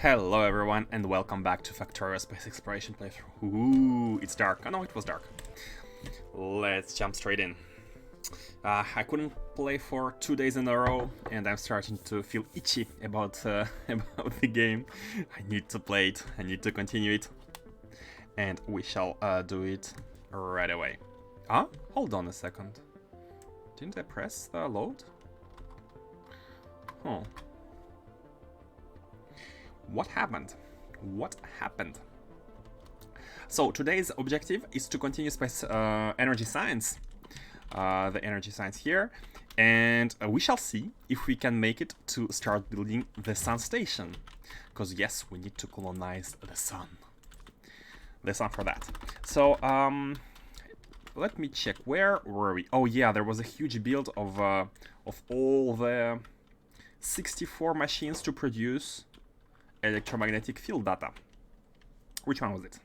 Hello everyone and welcome back to Factorio Space Exploration playthrough. Ooh, it's dark. Oh no, it was dark. Let's jump straight in. I couldn't play for 2 days in a row and I'm starting to feel itchy about, about the game. I need to play it, I need to continue it. And we shall do it right away. Hold on a second. Didn't I press the load? Oh. What happened? What happened? So today's objective is to continue space energy science, the energy science here, and we shall see if we can make it to start building the sun station, because yes, we need to colonize the sun for that. So let me check, where were we? Oh yeah, there was a huge build of all the 64 machines to produce electromagnetic field data. Which one was it?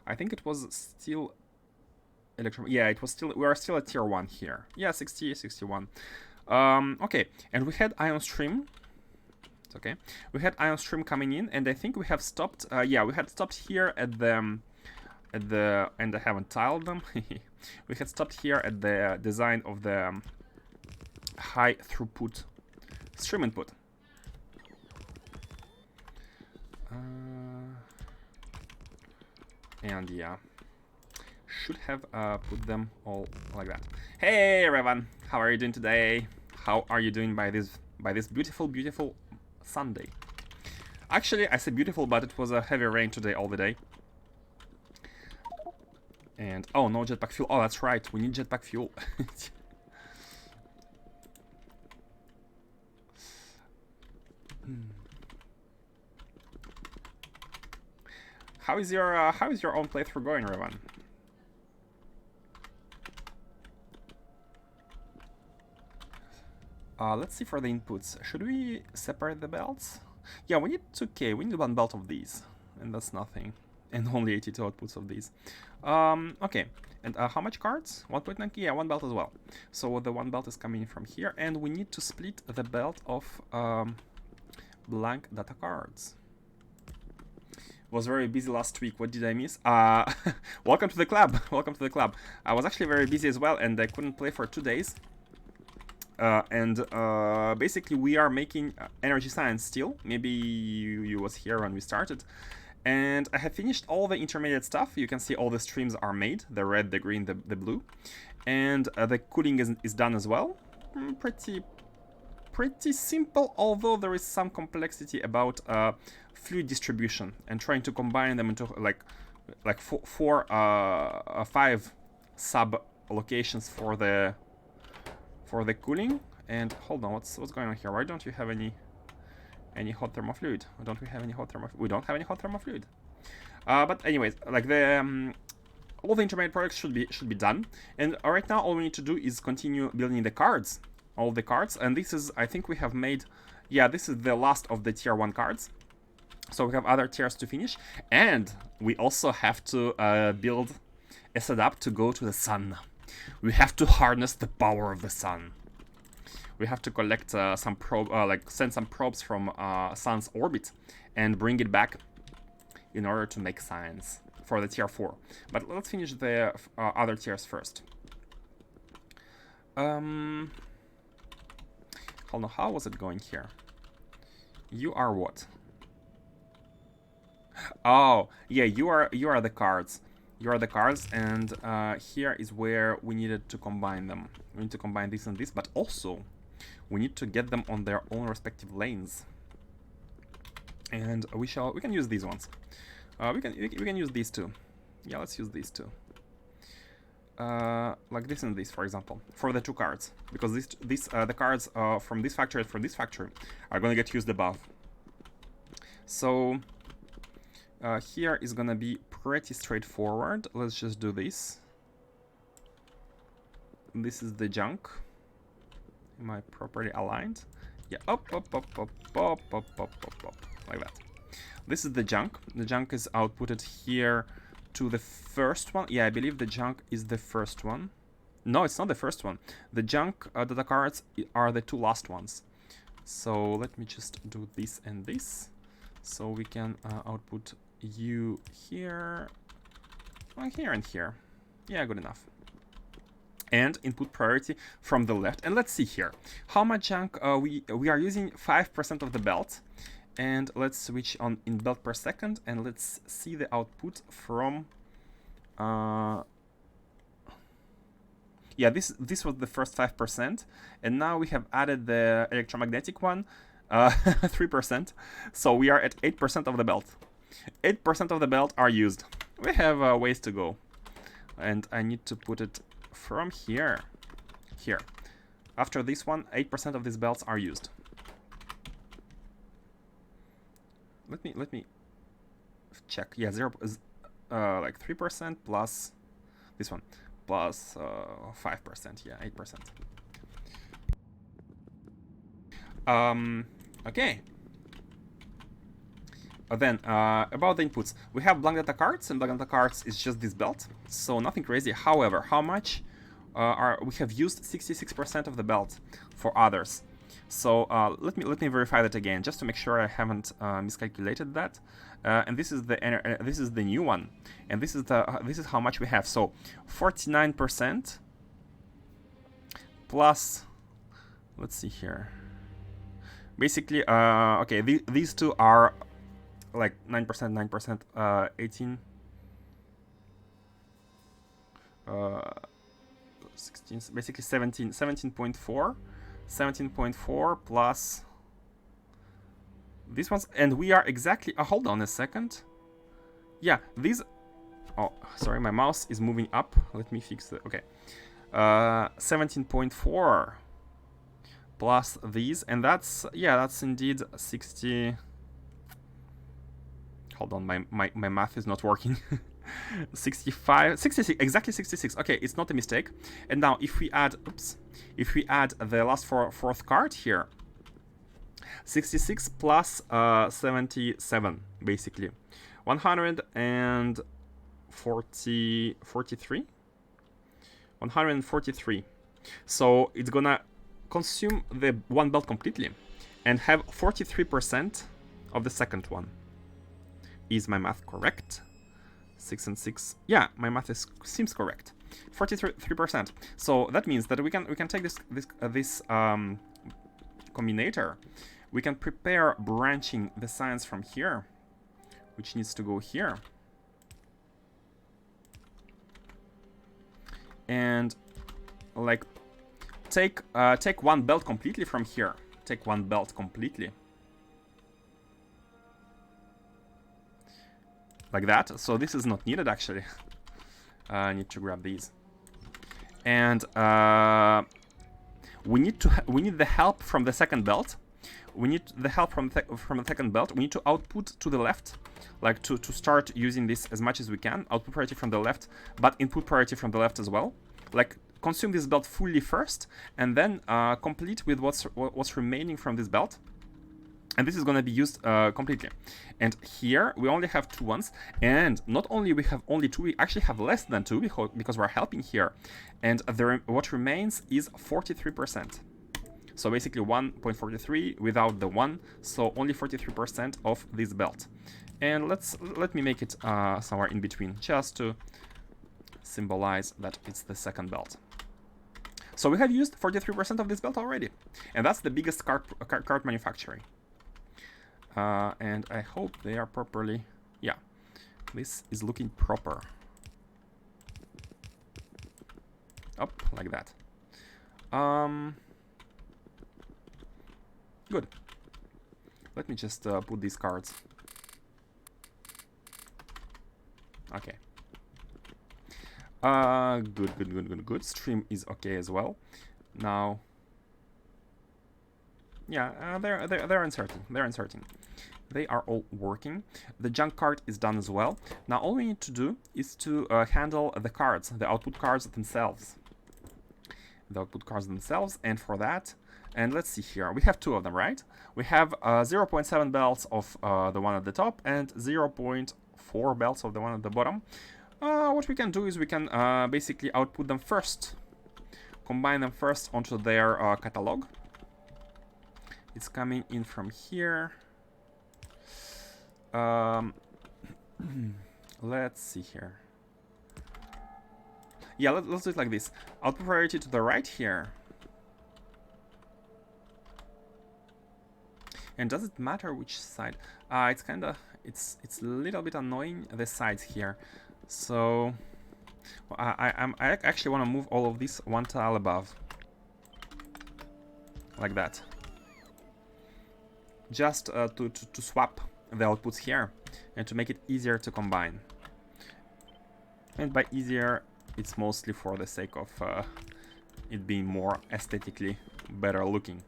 I think it was still yeah, it was still, we are still at tier 1 here. Yeah, 60, 61. Okay, and we had ion stream. It's okay. We had ion stream coming in, and I think we have stopped. Yeah, we had stopped here at the and I haven't tiled them. We had stopped here at the design of the high throughput stream input. And yeah, should have put them all like that. Hey everyone, how are you doing today? How are you doing by this beautiful Sunday? Actually, I say beautiful, but it was a heavy rain today all the day. And oh, no jetpack fuel. Oh, that's right, we need jetpack fuel. How is your own playthrough going, Revan? Let's see for the inputs. Should we separate the belts? Yeah, we need 2K. We need one belt of these, and that's nothing. And only 82 outputs of these. Okay. And how much cards? 1.9K. Yeah, one belt as well. So the one belt is coming from here, and we need to split the belt of blank data cards. Was very busy last week. What did I miss? Welcome to the club. Welcome to the club. I was actually very busy as well, and I couldn't play for 2 days. Basically, we are making energy science still. Maybe you was here when we started. And I have finished all the intermediate stuff. You can see all the streams are made. The red, the green, the blue. And the cooling is done as well. Pretty simple, although there is some complexity about fluid distribution and trying to combine them into like 5 sub locations for the cooling. And hold on, what's going on here? Why don't you have any hot thermal fluid? Don't we have any hot thermal? We don't have any hot thermal fluid. But anyways, like the all the intermediate products should be done. And right now, all we need to do is continue building the cards. All the cards, and this is, I think we have made, yeah, this is the last of the tier 1 cards, so we have other tiers to finish, and we also have to build a setup to go to the sun. We have to harness the power of the sun. We have to collect some probe, like send some probes from sun's orbit and bring it back in order to make science for the tier 4. But let's finish the other tiers first. Hold on, how was it going here? You are what? Oh, yeah, you are the cards. You are the cards, and here is where we needed to combine them. We need to combine this and this, but also we need to get them on their own respective lanes. And we can use these ones. We can use these two. Yeah, let's use these two. Like this and this, for example, for the 2 cards, because the cards from this factory and from this factory are gonna get used above. So here is gonna be pretty straightforward. Let's just do this. This is the junk. Am I properly aligned? Yeah, up, like that. This is the junk. The junk is outputted here to the first one. Yeah, I believe the junk is the first one. No, it's not the first one. The junk data cards are the 2 last ones. So let me just do this and this. So we can output you here, here and here. Yeah, good enough. And input priority from the left. And let's see here how much junk we are using. 5% of the belt. And let's switch on in belt per second, and let's see the output from yeah, this was the first 5%, and now we have added the electromagnetic one, 3%. So we are at 8% of the belt. 8% of the belt are used. We have ways to go, and I need to put it from here. After this one, 8% of these belts are used. Let me check. Yeah, like 3% plus this one plus 5%. Yeah, 8%. Okay. Then about the inputs, we have blank data cards, and blank data cards is just this belt, so nothing crazy. However, how much we have used 66% of the belt for others. So let me verify that again, just to make sure I haven't miscalculated that. And this is the new one, and this is how much we have. So 49% plus, let's see here. Basically, okay, these two are like 9%, 9%, 18, 16, basically 17.4. 17.4 plus these ones, and we are exactly hold on a second. Yeah, these, oh sorry, my mouse is moving up, let me fix the, okay, 17.4 plus these, and that's, yeah, that's indeed 60. Hold on, my math is not working. 65, 66, exactly 66. Okay, it's not a mistake. And now if we add, oops, if we add the last fourth card here, 66 plus 77, basically 143. So it's gonna consume the one belt completely and have 43% of the second one. Is my math correct? 6 and 6. Yeah, my math seems correct. 43%. So that means that we can take this combinator. We can prepare branching the science from here, which needs to go here, and like take one belt completely from here. Take one belt completely. Like that. So this is not needed actually. I need to grab these, and we need the help from the second belt. We need the help from the second belt. We need to output to the left, like to start using this as much as we can. Output priority from the left, but input priority from the left as well. Like consume this belt fully first, and then complete with what's remaining from this belt. And this is going to be used completely. And here we only have 2 ones. And not only we have only 2, we actually have less than 2 because we're helping here. And what remains is 43%. So basically 1.43 without the 1. So only 43% of this belt. And let me make it somewhere in between, just to symbolize that it's the second belt. So we have used 43% of this belt already. And that's the biggest card manufacturing. And I hope they are properly, yeah, this is looking proper. Up, like that. Good. Let me just put these cards. Okay. Good. Stream is okay as well. Now, yeah, they're inserting. They are all working. The junk card is done as well. Now all we need to do is to handle the cards, the output cards themselves. And for that, and let's see here, we have 2 of them, right? We have 0.7 belts of the one at the top and 0.4 belts of the one at the bottom. What we can do is we can basically output them first, combine them first onto their catalog. It's coming in from here. Let's see here. Yeah, let's do it like this. Output priority to the right here. And does it matter which side? It's kinda, it's a little bit annoying, the sides here. So I actually want to move all of this one tile above, like that, just to swap the outputs here and to make it easier to combine. And by easier, it's mostly for the sake of it being more aesthetically better looking.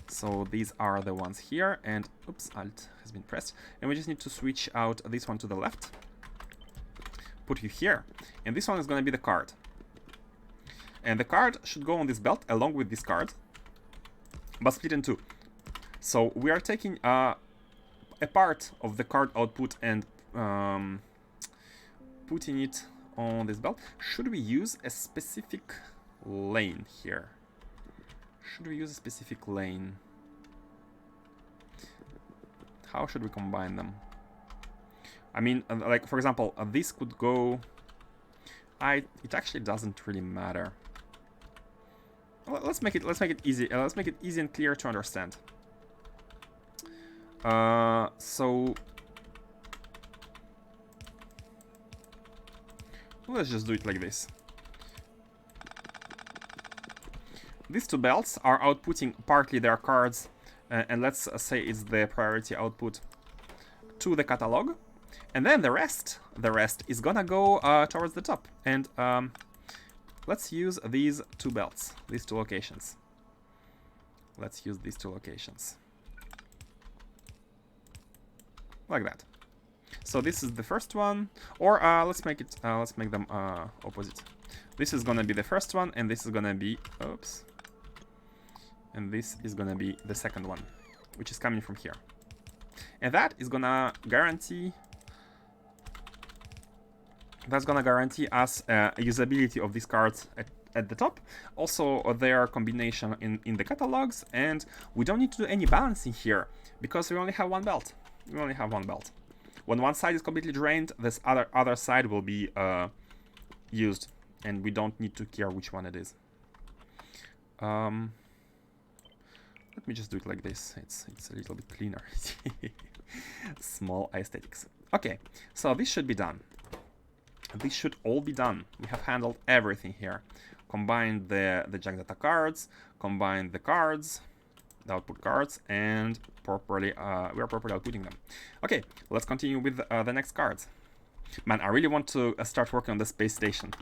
So these are the ones here, and oops, Alt has been pressed, and we just need to switch out this one to the left, put you here, and this one is going to be the card, and the card should go on this belt along with this card, but split in two. So we are taking a part of the card output and putting it on this belt. Should we use a specific lane here? Should we use a specific lane? How should we combine them? I mean, like for example, this could go. It actually doesn't really matter. Let's make it easy. Let's make it easy and clear to understand. So let's just do it like this. These two belts are outputting partly their cards, and let's say it's the priority output to the catalog, and then the rest is gonna go towards the top. And let's use these two belts, these two locations. Let's use these two locations like that. So this is the first one, or let's make them opposite. This is gonna be the first one, and this is gonna be, oops, and this is gonna be the second one, which is coming from here. And that is gonna guarantee, us usability of these cards at the top, also their combination in the catalogs, and we don't need to do any balancing here because we only have one belt. We only have one belt. When one side is completely drained, this other side will be used, and we don't need to care which one it is. Let me just do it like this. It's a little bit cleaner. Small aesthetics. Okay, so this should be done. This should all be done. We have handled everything here. Combined the jack data cards, combined the cards, the output cards, and properly we are properly outputting them. Okay, let's continue with the next cards. Man, I really want to start working on the space station.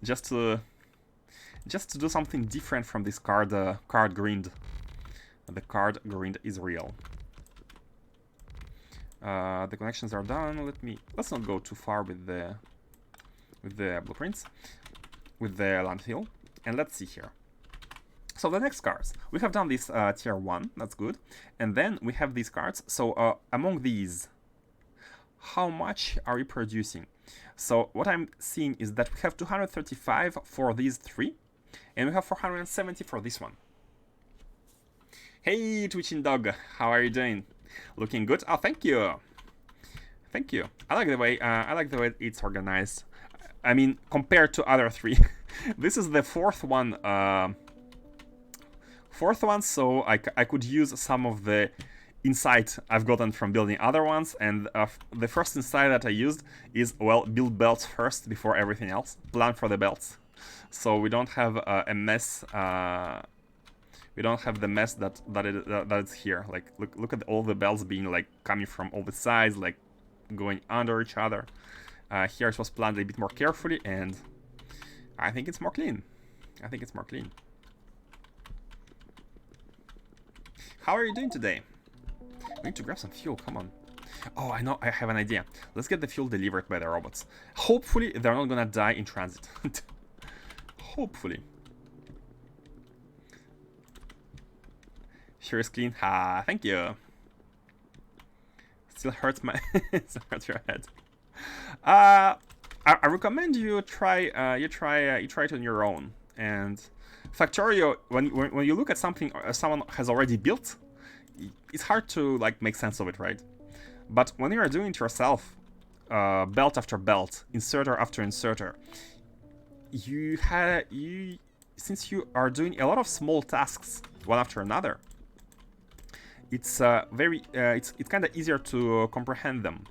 just to do something different from this card grind. The card grind is real. The connections are done. Let's not go too far with the blueprints, with the landfill, and let's see here. So the next cards, we have done this tier 1, that's good, and then we have these cards. So among these, how much are we producing? So what I'm seeing is that we have 235 for these 3, and we have 470 for this one. Hey, Twitching Dog, how are you doing? Looking good? Oh, thank you. Thank you. I like the way it's organized. I mean, compared to other 3, this is the fourth one. So I could use some of the insight I've gotten from building other ones, and the first insight that I used is, well, build belts first before everything else. Plan for the belts, so we don't have a mess. We don't have the mess that it's here. Like look at all the belts being like coming from all the sides, like going under each other. Here it was planned a bit more carefully, and I think it's more clean. How are you doing today? We need to grab some fuel, come on. Oh, I know, I have an idea. Let's get the fuel delivered by the robots. Hopefully, they're not gonna die in transit. Hopefully. Sure is clean. Ha, thank you. Still hurts my... Still hurts your head. I recommend you try it on your own. And Factorio, when you look at something someone has already built, it's hard to like make sense of it, right? But when you are doing it yourself, belt after belt, inserter after inserter, since you are doing a lot of small tasks one after another, it's it's kind of easier to comprehend them,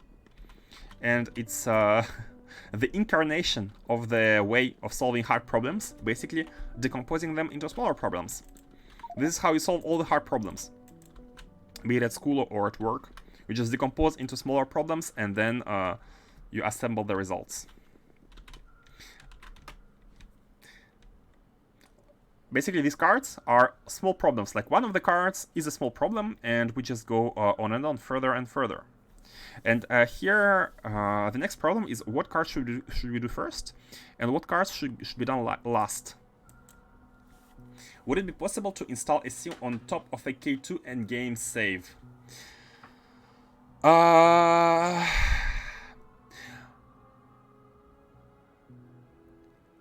and it's the incarnation of the way of solving hard problems, basically decomposing them into smaller problems. This is how you solve all the hard problems, be it at school or at work. You just decompose into smaller problems, and then you assemble the results. Basically, these cards are small problems. Like, one of the cards is a small problem, and we just go on and on, further and further. And here, the next problem is what cards should we do first, and what cards should be done last. Would it be possible to install a SEA on top of a K2 endgame save?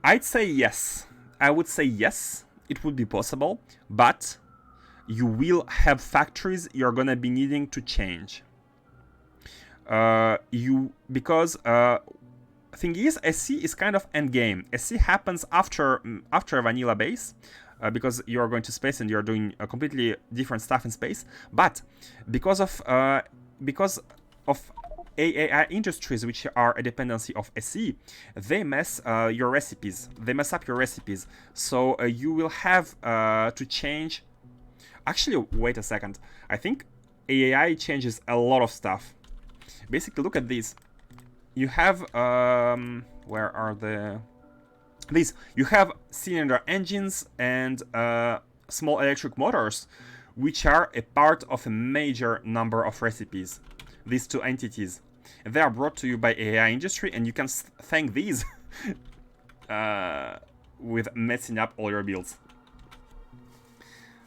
I'd say yes. I would say yes, it would be possible, but you will have factories you're gonna be needing to change. Because thing is, SC is kind of endgame. SC happens after vanilla base, because you're going to space and you're doing a completely different stuff in space. But because of AAI industries, which are a dependency of SE, they mess your recipes. They mess up your recipes. So you will have to change. Actually, wait a second. I think AAI changes a lot of stuff. Basically, look at these. You have where are these? You have cylinder engines and small electric motors, which are a part of a major number of recipes. These two entities, they are brought to you by AI industry, and you can thank these with messing up all your builds.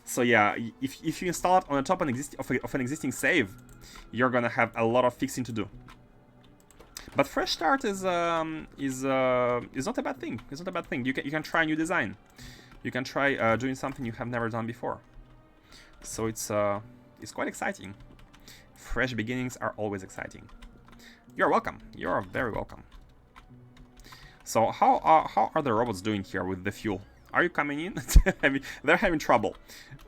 So yeah, if you install it on the top of an existing save, you're gonna have a lot of fixing to do. But fresh start is not a bad thing. It's not a bad thing. You can try a new design. You can try doing something you have never done before. So it's quite exciting. Fresh beginnings are always exciting. You're welcome. You're very welcome. So how are the robots doing here with the fuel? Are you coming in? I mean, they're having trouble.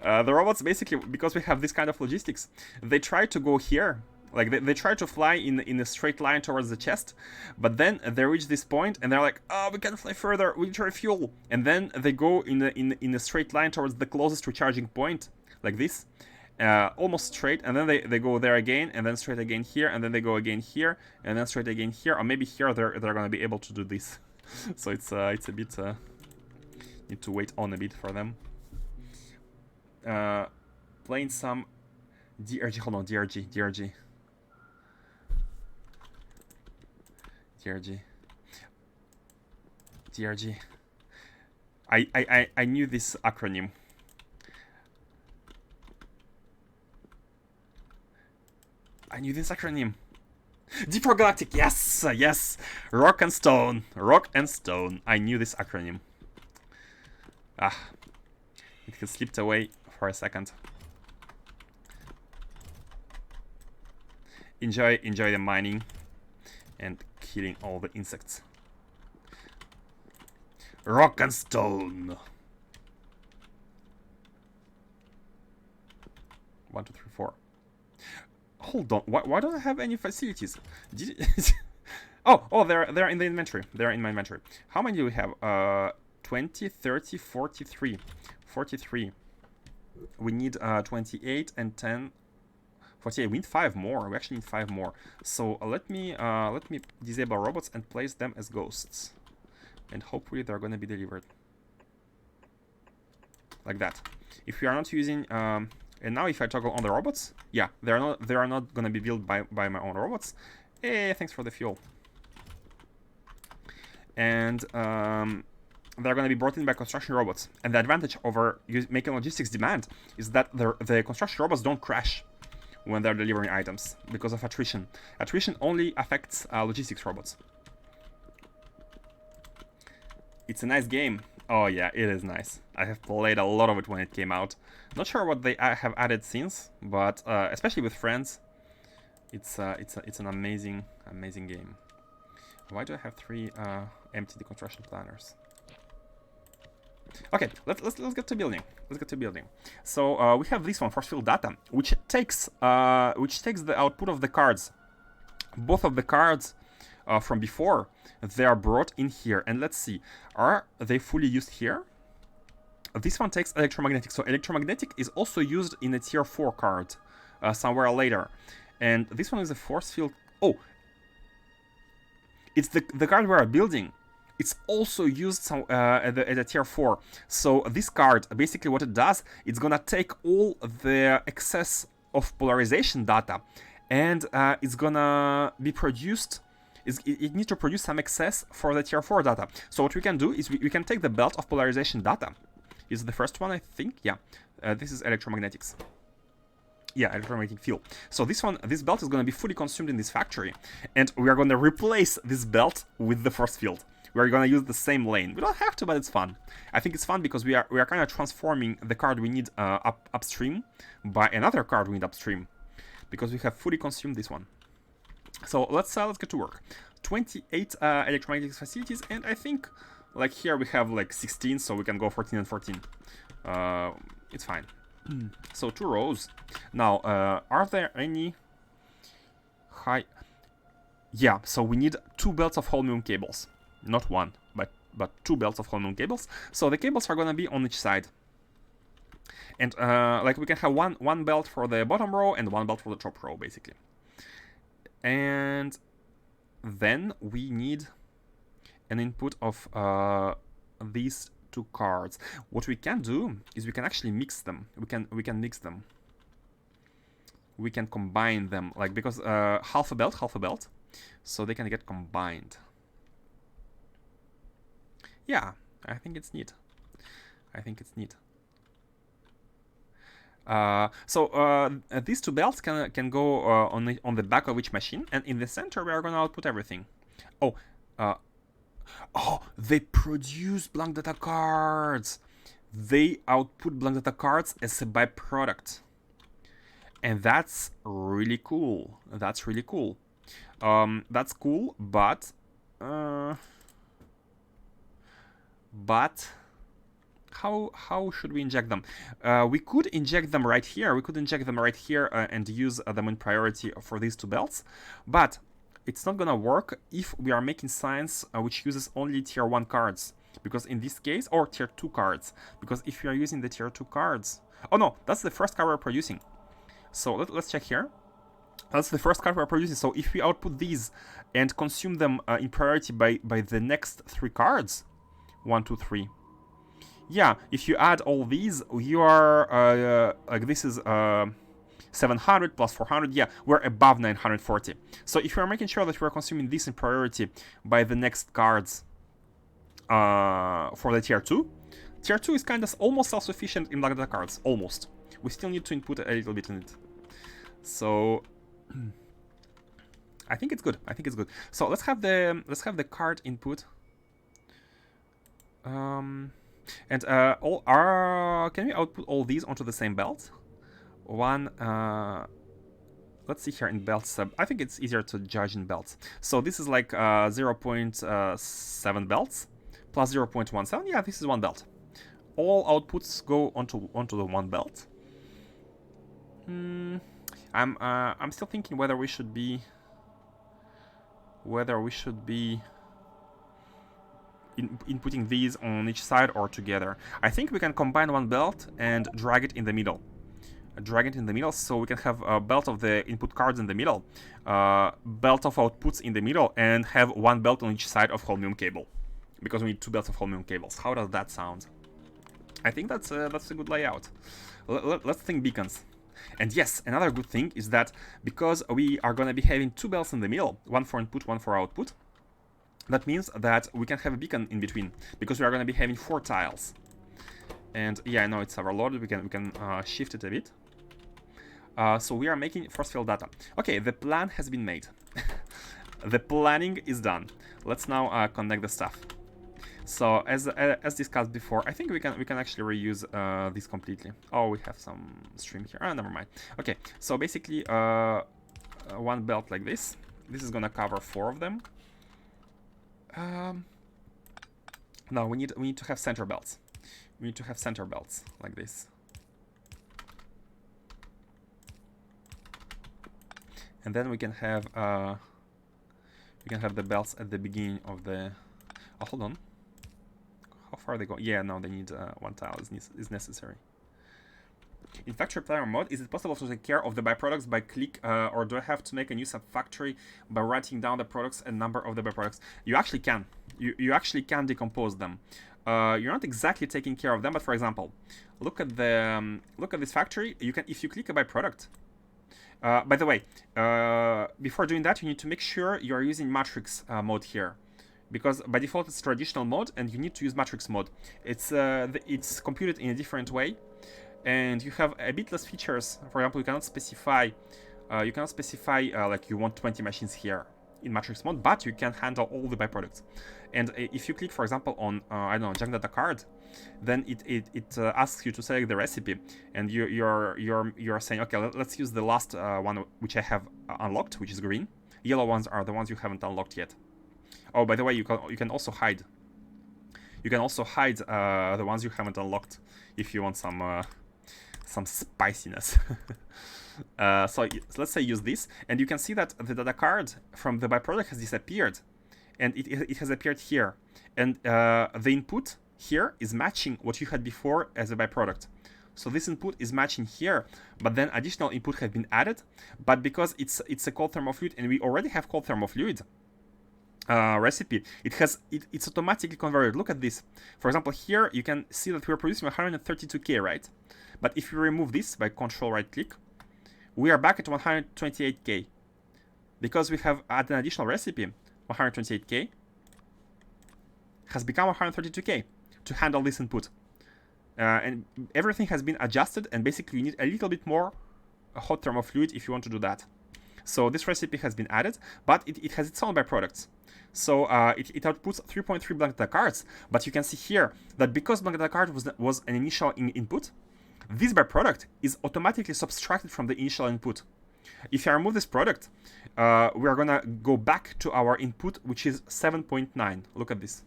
The robots, basically, because we have this kind of logistics, they try to go here. Like, they try to fly in a straight line towards the chest, but then they reach this point and they're like, oh, we can't fly further, we need to refuel. And then they go in a straight line towards the closest recharging point, like this. Almost straight, and then they go there again, and then straight again here, and then they go again here, and then straight again here, or maybe here they're gonna be able to do this. So it's a bit need to wait on a bit for them. Playing some DRG. Hold on, DRG. I knew this acronym. Deep Rock Galactic, yes. Rock and Stone. I knew this acronym. It has slipped away for a second. Enjoy the mining and killing all the insects. Rock and Stone. 1, 2, 3, 4. Hold on. Why don't I have any facilities? Oh, they're in the inventory. They're in my inventory. How many do we have? 20, 30, 43. 43. We need 28 and 10. 48. We need 5 more. We actually need 5 more. So let me disable robots and place them as ghosts, and hopefully they're gonna be delivered like that. If we are not using and now if I toggle on the robots, yeah, they are not gonna be built by my own robots. Hey, thanks for the fuel. And they're gonna be brought in by construction robots. And the advantage over making logistics demand is that the construction robots don't crash when they're delivering items because of attrition. Attrition only affects logistics robots. It's a nice game. Oh yeah, it is nice. I have played a lot of it when it came out. Not sure what they have added since, but especially with friends, it's an amazing game. Why do I have 3 empty deconstruction planners? Okay, let's get to building. Let's get to building. So we have this one, force field data, which takes the output of the cards. Both of the cards from before, they are brought in here. And let's see, are they fully used here? This one takes electromagnetic. So electromagnetic is also used in a tier 4 card somewhere later. And this one is a force field. Oh, it's the card we are building. It's also used at a tier 4. So this card, basically what it does, it's gonna take all the excess of polarization data, and it's gonna be produced. It needs to produce some excess for the tier 4 data. So what we can do is we can take the belt of polarization data. Is the first one, I think? Yeah. This is electromagnetics. Yeah, electromagnetic field. So this belt is going to be fully consumed in this factory, and we are going to replace this belt with the force field. We are going to use the same lane. We don't have to, but it's fun. I think it's fun because we are kind of transforming the card we need upstream by another card we need upstream, because we have fully consumed this one. So let's get to work. 28 electromagnetic facilities, and I think like here we have like 16, so we can go 14 and 14. It's fine. So 2 rows. Now, are there any high? Yeah, so we need 2 belts of holmium cables. Not 1, but 2 belts of holmium cables. So the cables are gonna be on each side. And like we can have one belt for the bottom row and 1 belt for the top row, basically. And then we need an input of these 2 cards. What we can do is we can actually mix them. We can mix them. We can combine them, like, because half a belt, so they can get combined. Yeah, I think it's neat. So these 2 belts can go on the back of each machine, and in the center we are gonna output everything. Oh, they produce blank data cards. They output blank data cards as a byproduct, and that's really cool. That's cool, but how should we inject them? We could inject them right here. And use them in priority for these 2 belts, but it's not gonna work if we are making science which uses only tier 1 cards, because in this case, or tier 2 cards, because if you are using the tier 2 cards, oh no, that's the first card we're producing. So let's check here. That's the first card we're producing. So if we output these and consume them in priority by the next 3 cards, 1, 2, 3. Yeah, if you add all these, you are like, this is 700 plus 400. Yeah, we're above 940. So if you're making sure that we're consuming this in priority by the next cards for the tier 2, tier 2 is kind of almost self-sufficient in black data cards. Almost. We still need to input a little bit in it. So I think it's good. So let's have the card input. And can we output all these onto the same belt? Let's see here in belt sub. I think it's easier to judge in belts. So this is like 0.7 belts plus 0.17. Yeah, this is 1 belt. All outputs go onto the 1 belt. I'm still thinking whether we should be inputting these on each side or together. I think we can combine 1 belt and drag it in the middle. So we can have a belt of the input cards in the middle, belt of outputs in the middle, and have 1 belt on each side of holmium cable, because we need 2 belts of holmium cables. How does that sound? I think that's a good layout. Let's think beacons. And yes, another good thing is that because we are going to be having 2 belts in the middle, 1 for input, 1 for output, that means that we can have a beacon in between, because we are going to be having 4 tiles. And yeah, I know it's overloaded. We can shift it a bit. So we are making force field data. Okay, the plan has been made. The planning is done. Let's now connect the stuff. So as discussed before, I think we can actually reuse this completely. Oh, we have some stream here. Oh, never mind. Okay, so basically one belt like this. This is gonna cover 4 of them. No, we need to have center belts. We need to have center belts like this. And then we can have the belts at the beginning of the. Oh, hold on. How far they go? Yeah, no, they need 1 tile is necessary. In factory player mode, is it possible to take care of the byproducts by click, or do I have to make a new subfactory by writing down the products and number of the byproducts? You actually can. You actually can decompose them. You're not exactly taking care of them, but for example, look at this factory. You can, if you click a byproduct. By the way, before doing that, you need to make sure you are using matrix mode here. Because by default it's traditional mode, and you need to use matrix mode. It's computed in a different way, and you have a bit less features. For example, you cannot specify like you want 20 machines here in matrix mode, but you can handle all the byproducts. And if you click, for example, on I don't know, junk data card, then it asks you to select the recipe, and you're saying, okay, let's use the last one which I have unlocked, which is green. Yellow ones are the ones you haven't unlocked yet. Oh, by the way, you can also hide. You can also hide the ones you haven't unlocked if you want some spiciness. So let's say use this, and you can see that the data card from the byproduct has disappeared, and it has appeared here, and the input here is matching what you had before as a byproduct. So this input is matching here, but then additional input has been added. But because it's a cold thermofluid, and we already have cold thermofluid recipe, it's automatically converted. Look at this. For example, here you can see that we're producing 132k, right? But if you remove this by control right click, we are back at 128k. Because we have added an additional recipe, 128k has become 132k to handle this input. And everything has been adjusted, and basically you need a little bit more hot thermofluid if you want to do that. So this recipe has been added, but it has its own byproducts. So it outputs 3.3 blank data cards, but you can see here that because blank data card was an initial input, this byproduct is automatically subtracted from the initial input. If I remove this product, we are gonna go back to our input, which is 7.9. Look at this.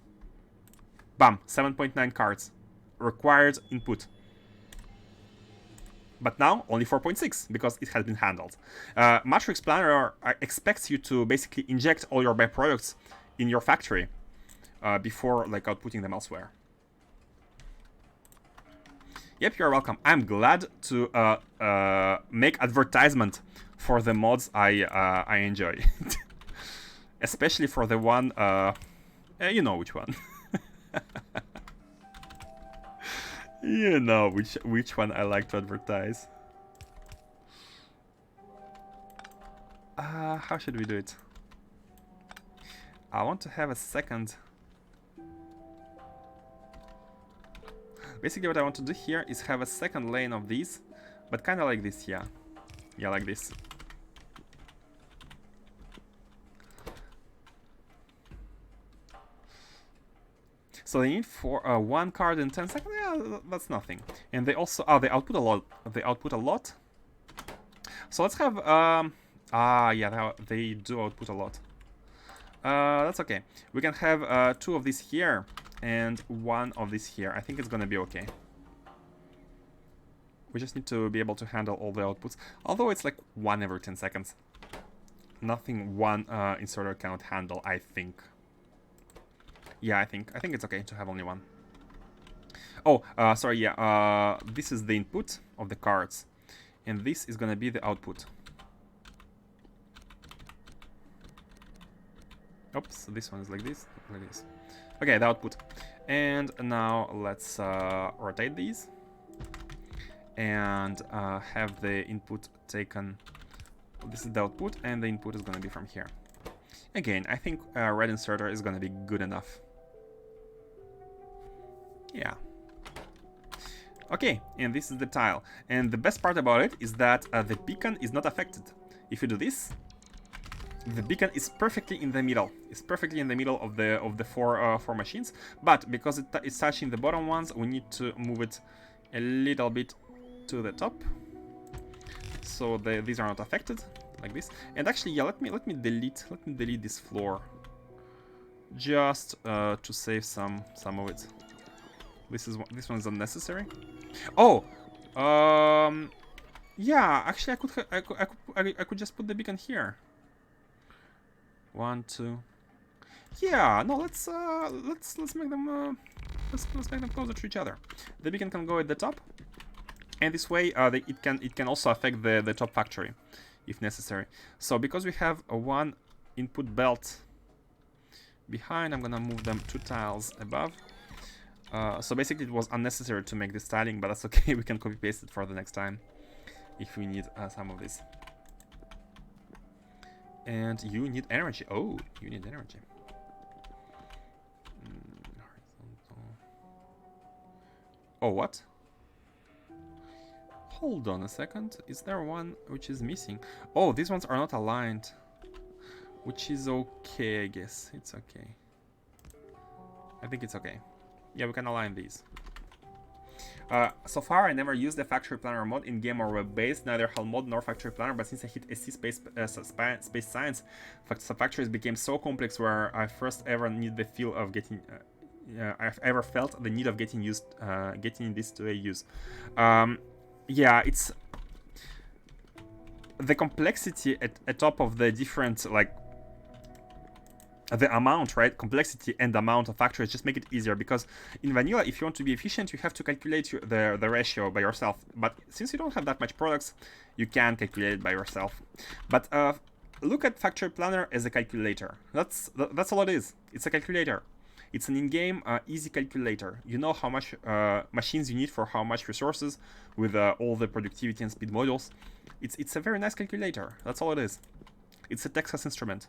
Bam, 7.9 cards required input. But now only 4.6 because it has been handled. Matrix Planner expects you to basically inject all your byproducts in your factory before like outputting them elsewhere. Yep, you're welcome. I'm glad to make advertisement for the mods I enjoy, especially for the one you know which one. You know which one I like to advertise. How should we do it? I want to have a second. Basically what I want to do here is have a second lane of these, but kind of like this, yeah. Yeah, like this. So they need for 1 card in 10 seconds. Yeah, that's nothing. And they also they output a lot. They output a lot. So let's have yeah, they do output a lot. That's okay. We can have 2 of these here and 1 of these here. I think it's gonna be okay. We just need to be able to handle all the outputs. Although it's like 1 every 10 seconds. Nothing one inserter cannot handle, I think. Yeah, I think it's okay to have only 1. Oh, sorry, yeah. This is the input of the cards, and this is gonna be the output. Oops, this one is like this, like this. Okay, the output. And now let's rotate these and have the input taken. This is the output, and the input is gonna be from here. Again, I think red inserter is gonna be good enough. Yeah. Okay, and this is the tile. And the best part about it is that the beacon is not affected. If you do this, the beacon is perfectly in the middle. It's perfectly in the middle of the four machines. But because it's touching the bottom ones, we need to move it a little bit to the top, so these are not affected, like this. And actually, yeah, let me delete this floor, just to save some of it. This one is unnecessary. Oh, yeah. Actually, I could just put the beacon here. 1, 2. Yeah, no, let's make them let's make them closer to each other. The beacon can go at the top, and this way it can also affect the top factory if necessary. So because we have a one input belt behind, I'm gonna move them 2 tiles above. So basically it was unnecessary to make this tiling, but that's okay. We can copy paste it for the next time if we need some of this. And you need energy. Oh, you need energy. Horizontal. Oh, what? Hold on a second. Is there one which is missing? Oh, these ones are not aligned. Which is okay, I guess. It's okay. I think it's okay. Yeah, we can align these. So far, I never used the Factory Planner mod in game or web-based, neither HAL mod nor Factory Planner, but since I hit SC Space Science, factories became so complex where I first ever need the feel of getting... I've ever felt the need of getting this to a use. Yeah, it's... The complexity at top of the different, like... The amount, right? Complexity and amount of factories just make it easier, because in vanilla, if you want to be efficient, you have to calculate the ratio by yourself. But since you don't have that much products, you can calculate it by yourself. But look at Factory Planner as a calculator. That's all it is. It's a calculator. It's an in-game easy calculator. You know how much machines you need for how much resources with all the productivity and speed modules. It's a very nice calculator. That's all it is. It's a Texas instrument.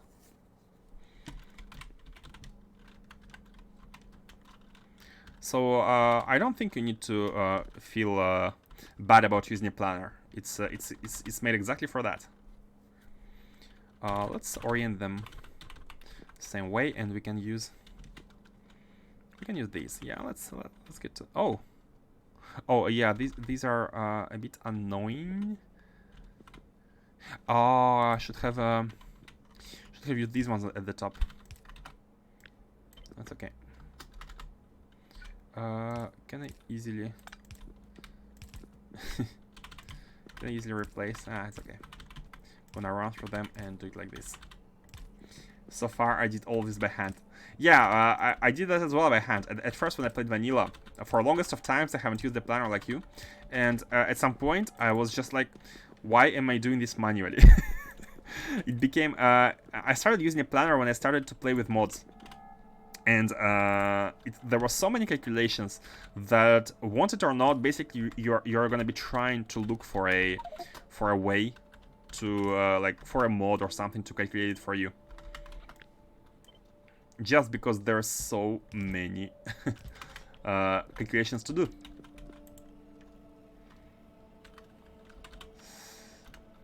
So I don't think you need to feel bad about using a planner. It's made exactly for that. Let's orient them same way, and we can use these. Yeah, let's get to. Oh yeah, these are a bit annoying. Oh, I should have used these ones at the top. That's okay. Can I easily replace? It's okay. Gonna run through them and do it like this. So far, I did all this by hand. Yeah, I did that as well by hand. At first, when I played vanilla, for longest of times, I haven't used the planner like you. And at some point, I was just like, why am I doing this manually? It became... I started using a planner when I started to play with mods. And there were so many calculations that, want it or not, basically you're gonna be trying to look for a way to like for a mod or something to calculate it for you. Just because there's so many calculations to do.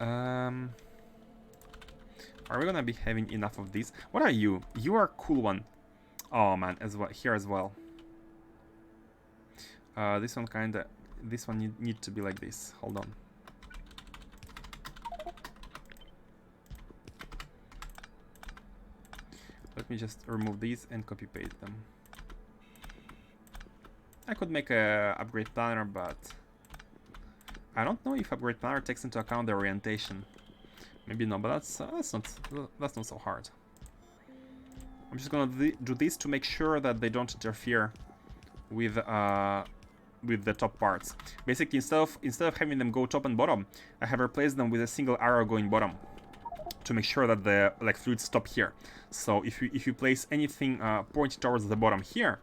Are we gonna be having enough of these? What are you? You are a cool one. Oh man, as well here as well. This one need to be like this. Hold on. Let me just remove these and copy paste them. I could make a upgrade planner, but I don't know if upgrade planner takes into account the orientation. Maybe not, but that's not so hard. I'm just gonna do this to make sure that they don't interfere with the top parts. Basically, instead of having them go top and bottom, I have replaced them with a single arrow going bottom to make sure that the fluids stop here. So if you place anything pointing towards the bottom here,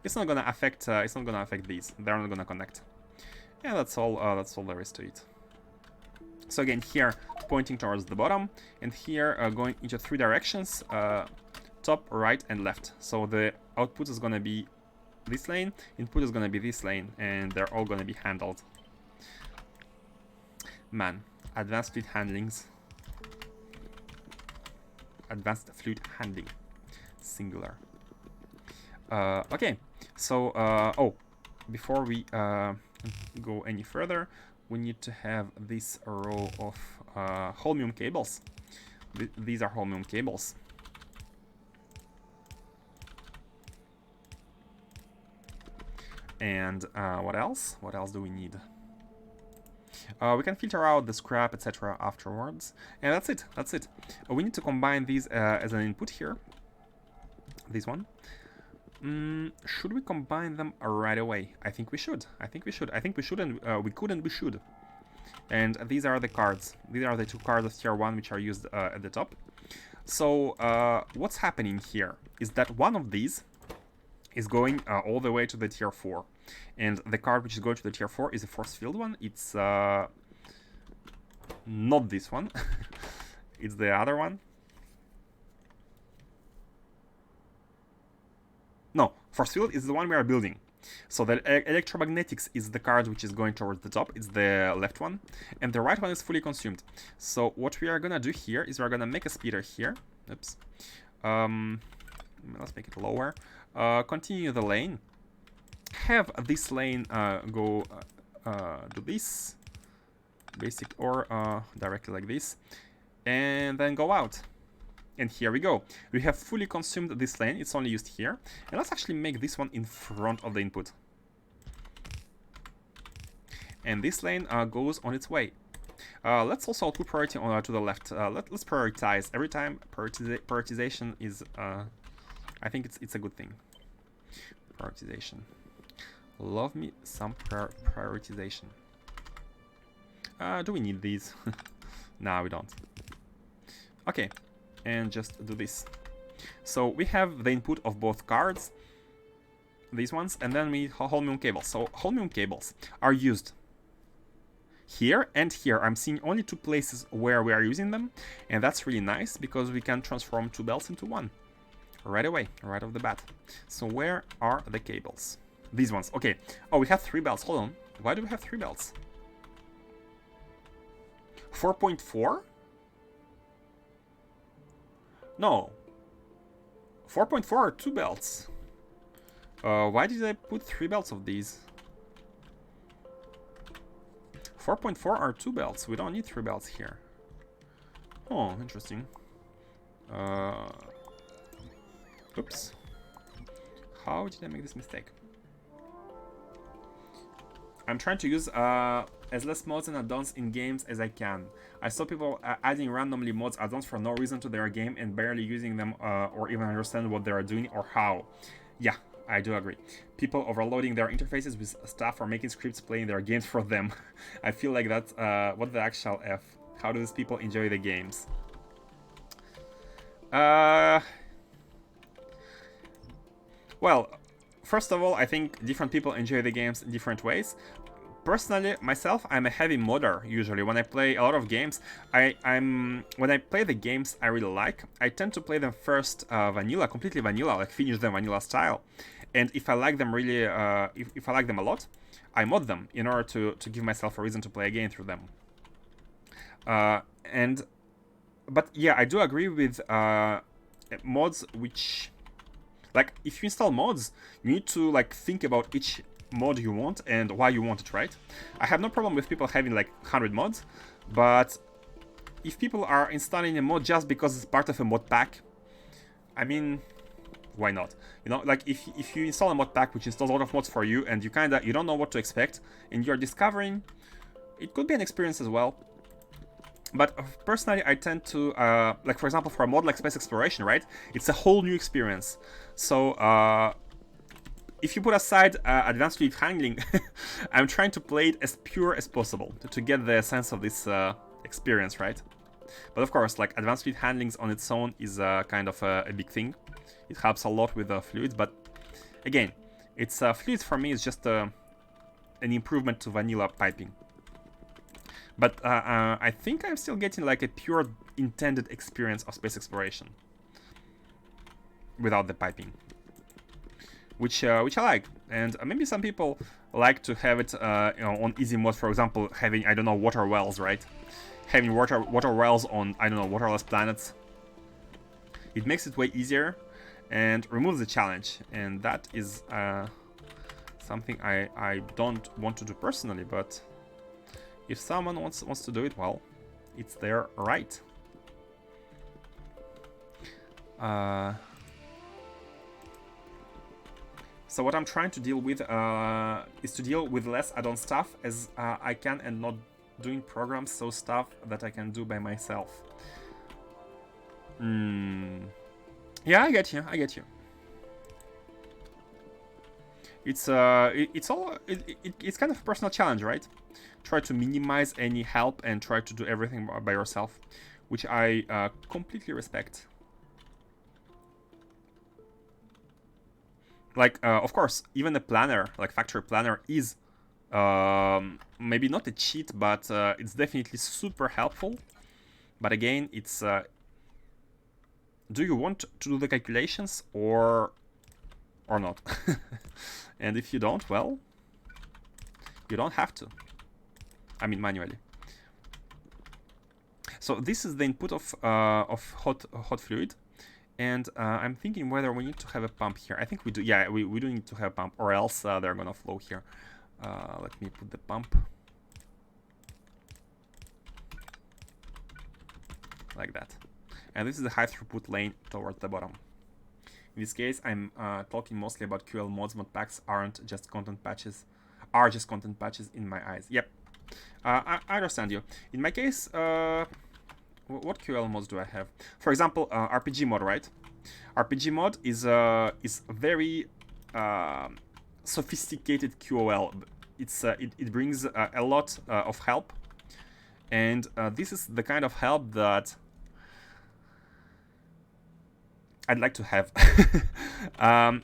it's not gonna affect these. They're not gonna connect. Yeah, that's all there is to it. So again, here pointing towards the bottom, and here going into 3 directions. Top, right, and left. So the output is gonna be this lane, input is gonna be this lane, and they're all gonna be handled. Man, advanced fleet handlings. advanced fluid handling, singular. Okay, so oh, before we go any further, we need to have this row of holmium cables. These are holmium cables. And what else? What else do we need? We can filter out the scrap, etc. afterwards. And that's it. That's it. We need to combine these as an input here. This one. Should we combine them right away? I think we should. I think we should. I think we should, and we could, and we should. And these are the cards. These are the two cards of tier 1 which are used at the top. So what's happening here is that one of these is going all the way to the tier 4. And the card which is going to the tier 4 is a force field one. It's not this one. It's the other one. No, force field is the one we are building. So the electromagnetics is the card which is going towards the top. It's the left one. And the right one is fully consumed. So what we are going to do here is we're going to make a speeder here. Oops. Let's make it lower. Continue the lane. Have this lane go do this. Basic or directly like this. And then go out. And here we go. We have fully consumed this lane. It's only used here. And let's actually make this one in front of the input. And this lane goes on its way. Let's also put priority on to the left. Let's prioritize. Every time prioritization is, I think it's a good thing. Prioritization. Love me some prioritization. Do we need these? No, we don't. Okay. And just do this. So we have the input of both cards, these ones, and then we need holmium cables. So holmium cables are used here and here. I'm seeing only 2 places where we are using them, and that's really nice because we can transform 2 belts into 1 right away, right off the bat. So where are the cables? These ones. Okay. Oh, we have 3 belts. Hold on. Why do we have 3 belts? 4.4? No. 4.4 are 2 belts. Why did I put 3 belts of these? 4.4 are 2 belts. We don't need 3 belts here. Oh, interesting. Oops. How did I make this mistake? I'm trying to use as less mods and add-ons in games as I can. I saw people adding randomly mods add-ons for no reason to their game and barely using them or even understand what they are doing or how. Yeah, I do agree. People overloading their interfaces with stuff or making scripts playing their games for them. I feel like that's what the actual F. How do these people enjoy the games? Well, first of all, I think different people enjoy the games in different ways. Personally, myself, I'm a heavy modder usually. When I play a lot of games, when I play the games I really like, I tend to play them first vanilla, completely vanilla, like finish them vanilla style. And if I like them really, if I like them a lot, I mod them in order to give myself a reason to play a game through them. But yeah, I do agree with mods which, like, if you install mods, you need to like think about each mod you want and why you want it, right? I have no problem with people having like 100 mods, but if people are installing a mod just because it's part of a mod pack, I mean, why not? You know, like if you install a mod pack which installs a lot of mods for you and you don't know what to expect and you're discovering, it could be an experience as well. But personally, I tend to, like for example, for a mod like Space Exploration, right? It's a whole new experience. So if you put aside advanced fluid handling, I'm trying to play it as pure as possible to get the sense of this experience, right? But of course, like advanced fluid handling on its own is kind of a big thing. It helps a lot with the fluids, but again, it's fluids for me is just an improvement to vanilla piping. But I think I'm still getting like a pure intended experience of space exploration without the piping, which I like. And maybe some people like to have it on easy mode, for example, having, I don't know, water wells, right? Having water wells on, I don't know, waterless planets. It makes it way easier and removes the challenge, and that is something I don't want to do personally, but if someone wants to do it, well, it's their right. So what I'm trying to deal with is to deal with less add-on stuff as I can, and not doing programs, so stuff that I can do by myself. Yeah, I get you. It's it's kind of a personal challenge, right? Try to minimize any help and try to do everything by yourself, which I completely respect. Like, of course, even a planner, like Factorio Planner, is maybe not a cheat, but it's definitely super helpful. But again, it's do you want to do the calculations or not? And if you don't, well, you don't have to. I mean, manually. So this is the input of hot fluid. And I'm thinking whether we need to have a pump here. I think we do. Yeah, we do need to have a pump, or else they're gonna flow here. Let me put the pump like that. And this is the high throughput lane towards the bottom. In this case, I'm talking mostly about QL mods. Mod packs aren't just content patches, are just content patches in my eyes. Yep, I understand you. In my case, what QL mods do I have? For example, RPG mod, right? RPG mod is very sophisticated QOL. It brings a lot of help, and this is the kind of help that I'd like to have.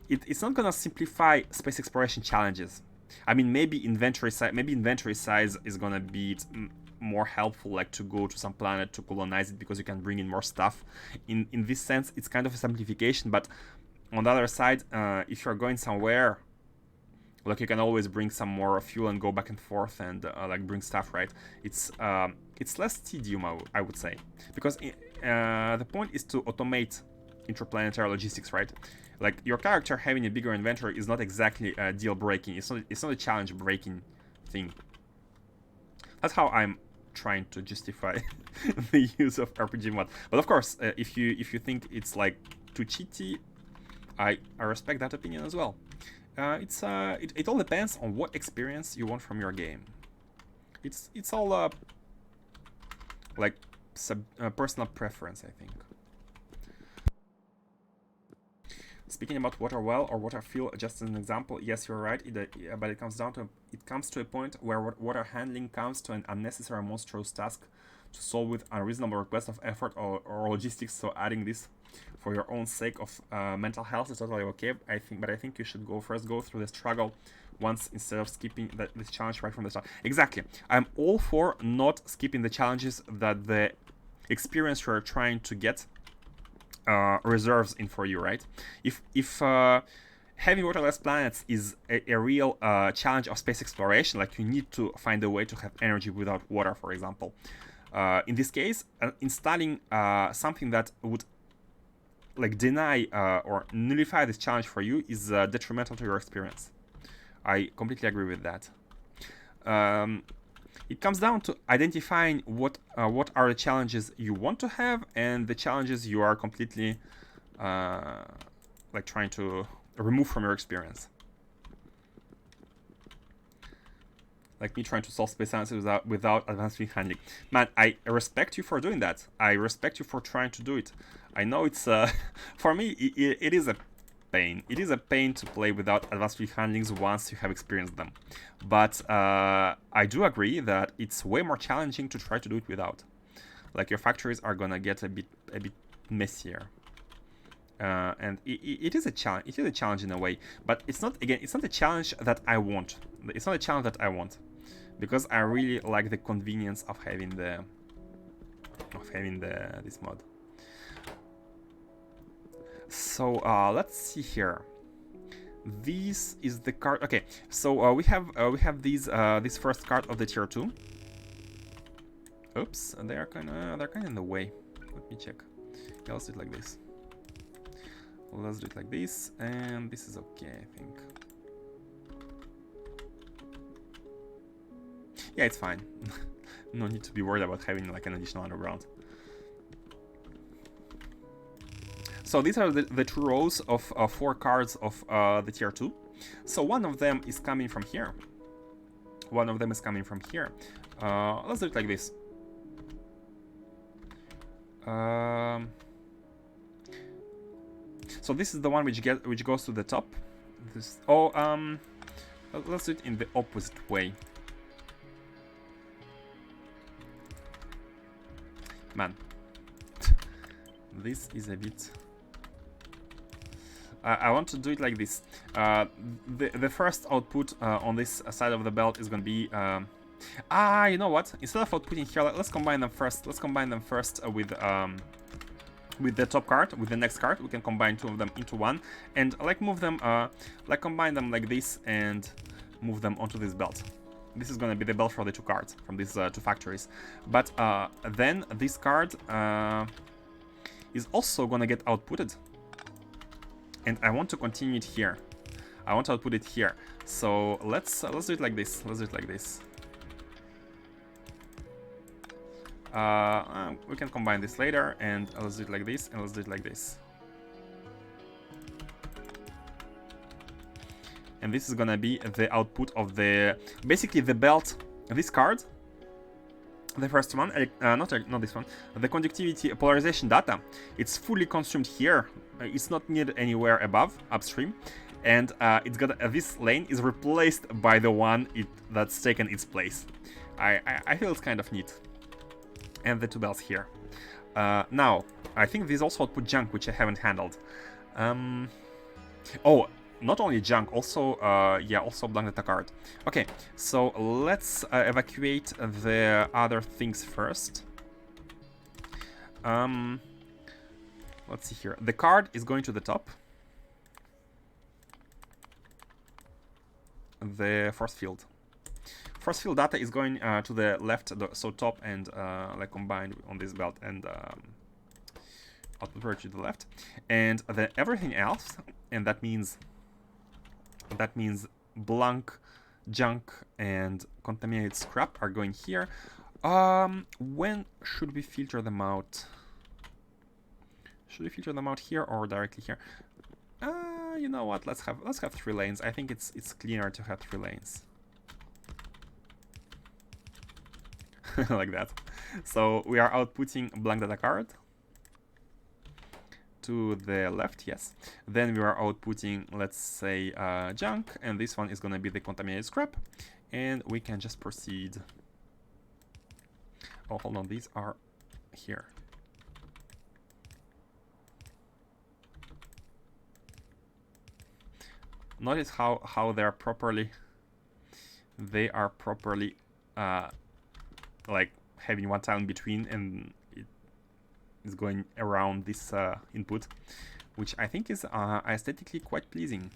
It's not gonna simplify space exploration challenges. I mean, maybe inventory size is gonna be more helpful, like to go to some planet to colonize it because you can bring in more stuff. In this sense, it's kind of a simplification. But on the other side, if you're going somewhere, like, you can always bring some more fuel and go back and forth and like bring stuff, right? It's less tedium, I would say, because the point is to automate interplanetary logistics, right? Like, your character having a bigger inventory is not exactly deal breaking. It's not a challenge breaking thing. That's how I'm trying to justify the use of RPG mod. But of course, if you think it's like too cheaty, I respect that opinion as well. It all depends on what experience you want from your game. It's all like personal preference, I think. Speaking about water well or water fuel, just as an example, yes, you're right. But it comes to a point where water handling comes to an unnecessary, monstrous task to solve with unreasonable request of effort or logistics. So adding this for your own sake of mental health is totally okay. I think you should go through the struggle once instead of skipping this challenge right from the start. Exactly. I'm all for not skipping the challenges that the experience you're trying to get reserves in for you, right? If having waterless planets is a real challenge of space exploration, like you need to find a way to have energy without water, for example. In this case, installing something that would like deny or nullify this challenge for you is detrimental to your experience. I completely agree with that. It comes down to identifying what are the challenges you want to have and the challenges you are completely like trying to remove from your experience. Like me trying to solve space answers without advanced fluid handling. Man, I respect you for doing that. I respect you for trying to do it. I know it's for me it is a pain. It is a pain to play without advanced fluid handlings once you have experienced them. But I do agree that it's way more challenging to try to do it without. Like, your factories are gonna get a bit messier. And it is a challenge. It is a challenge in a way, but it's not a challenge that I want. It's not a challenge that I want, because I really like the convenience of having this mod. So let's see here. This is the card. Okay, so we have this first card of the tier 2. Oops, they're kind of in the way. Let me check. Yeah, let's do it like this. Let's do it like this, and this is okay, I think. Yeah, it's fine. No need to be worried about having like an additional underground. So these are the two rows of 4 cards of the tier 2. So one of them is coming from here. One of them is coming from here. Let's do it like this. So this is the one which goes to the top. This let's do it in the opposite way. Man, this is a bit. I want to do it like this. The first output on this side of the belt is gonna be. You know what? Instead of outputting here, let's combine them first. Let's combine them first with the top card, with the next card. We can combine 2 of them into one, and like move them, like combine them like this, and move them onto this belt. This is gonna be the belt for the 2 cards from these 2 factories. But then this card is also gonna get outputted. And I want to continue it here. I want to output it here. So let's do it like this. Let's do it like this. We can combine this later, and let's do it like this, and let's do it like this. And this is gonna be the output of basically the belt. This card, the first one, not this one, the conductivity polarization data. It's fully consumed here. It's not needed anywhere above, upstream, and it's got this lane is replaced by the one that's taken its place. I feel it's kind of neat. And the 2 belts here. Now, I think these also output junk, which I haven't handled. Oh, not only junk, also, yeah, also blank data card. Okay, so let's evacuate the other things first. Let's see here. The card is going to the top. The force field. Force field data is going to the left, so top and like combined on this belt, and output to the left. And then everything else, and that means blank, junk, and contaminated scrap are going here. When should we filter them out? Should we filter them out here or directly here? You know what? Let's have 3 lanes. I think it's cleaner to have 3 lanes. Like that. So we are outputting blank data card to the left, yes. Then we are outputting, let's say, junk, and this one is gonna be the contaminated scrap, and we can just proceed. Oh, hold on, these are here. Notice how they are properly like having one tile in between, and it is going around this input, which I think is aesthetically quite pleasing.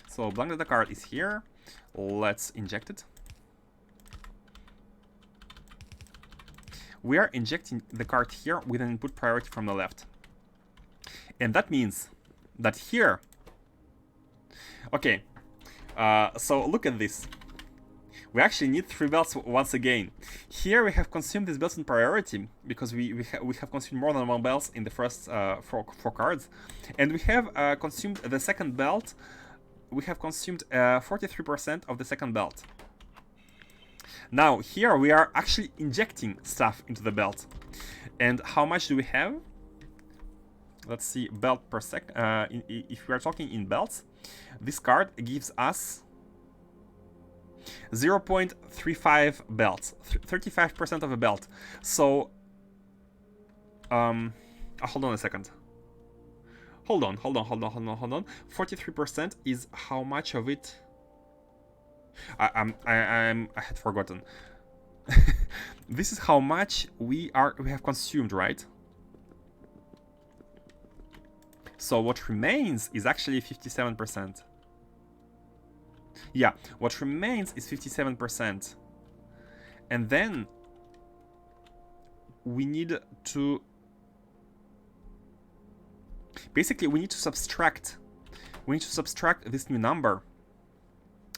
So blank data card is here. Let's inject it. We are injecting the card here with an input priority from the left. And that means that here... Okay, so look at this. We actually need 3 belts once again. Here we have consumed this belts in priority because we have consumed more than 1 belts in the first 4 cards. And we have consumed the second belt. We have consumed 43% of the second belt. Now here we are actually injecting stuff into the belt. And how much do we have? Let's see, belt per sec. If we are talking in belts, this card gives us 0.35 belts, 35% of a belt. So, hold on a second. Hold on. 43% is how much of it? I had forgotten. This is how much we have consumed, right? So what remains is actually 57%. Yeah, what remains is 57%. And then we need to Basically, we need to subtract this new number,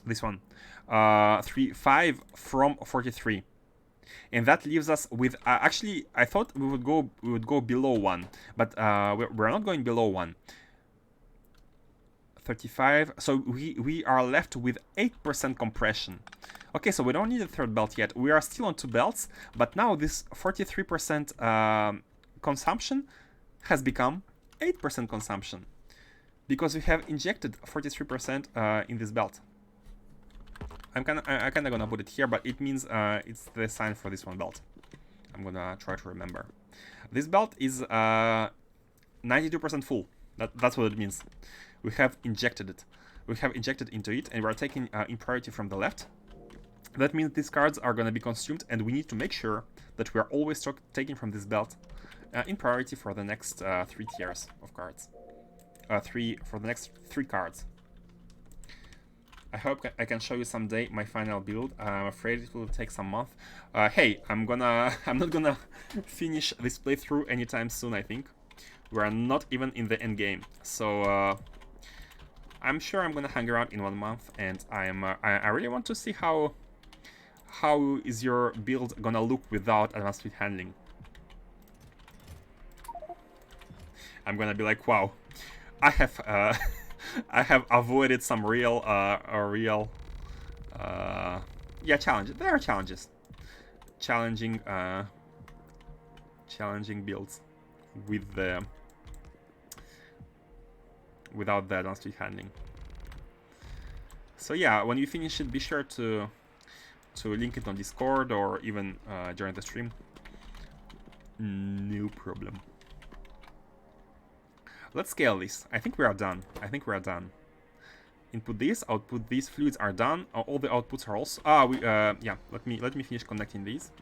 this one, 5 from 43. And that leaves us with actually I thought we would go below 1, but we're not going below 1. 35. So we are left with 8% compression. Okay, so we don't need a third belt yet. We are still on 2 belts, but now this 43% consumption has become 8% consumption because we have injected 43% in this belt. I kind of gonna put it here, but it means it's the sign for this one belt. I'm gonna try to remember. This belt is 92% full. That's what it means. We have injected it. We have injected into it, and we're taking in priority from the left. That means these cards are gonna be consumed, and we need to make sure that we are always taking from this belt in priority for the next 3 tiers of cards. For the next 3 cards. I hope I can show you someday my final build. I'm afraid it will take some month. Hey, I'm not gonna finish this playthrough anytime soon. I think we're not even in the end game, so I'm sure I'm gonna hang around in 1 month, and I really want to see how is your build gonna look without advanced fleet handling. I'm gonna be like, wow, I have I have avoided some real challenges. There are challenges, challenging builds with without the advanced fleet handling. So yeah, when you finish it, be sure to link it on Discord or even during the stream. No problem. Let's scale this. I think we are done. Input this, output these. Fluids are done. All the outputs are also. Yeah. Let me finish connecting these.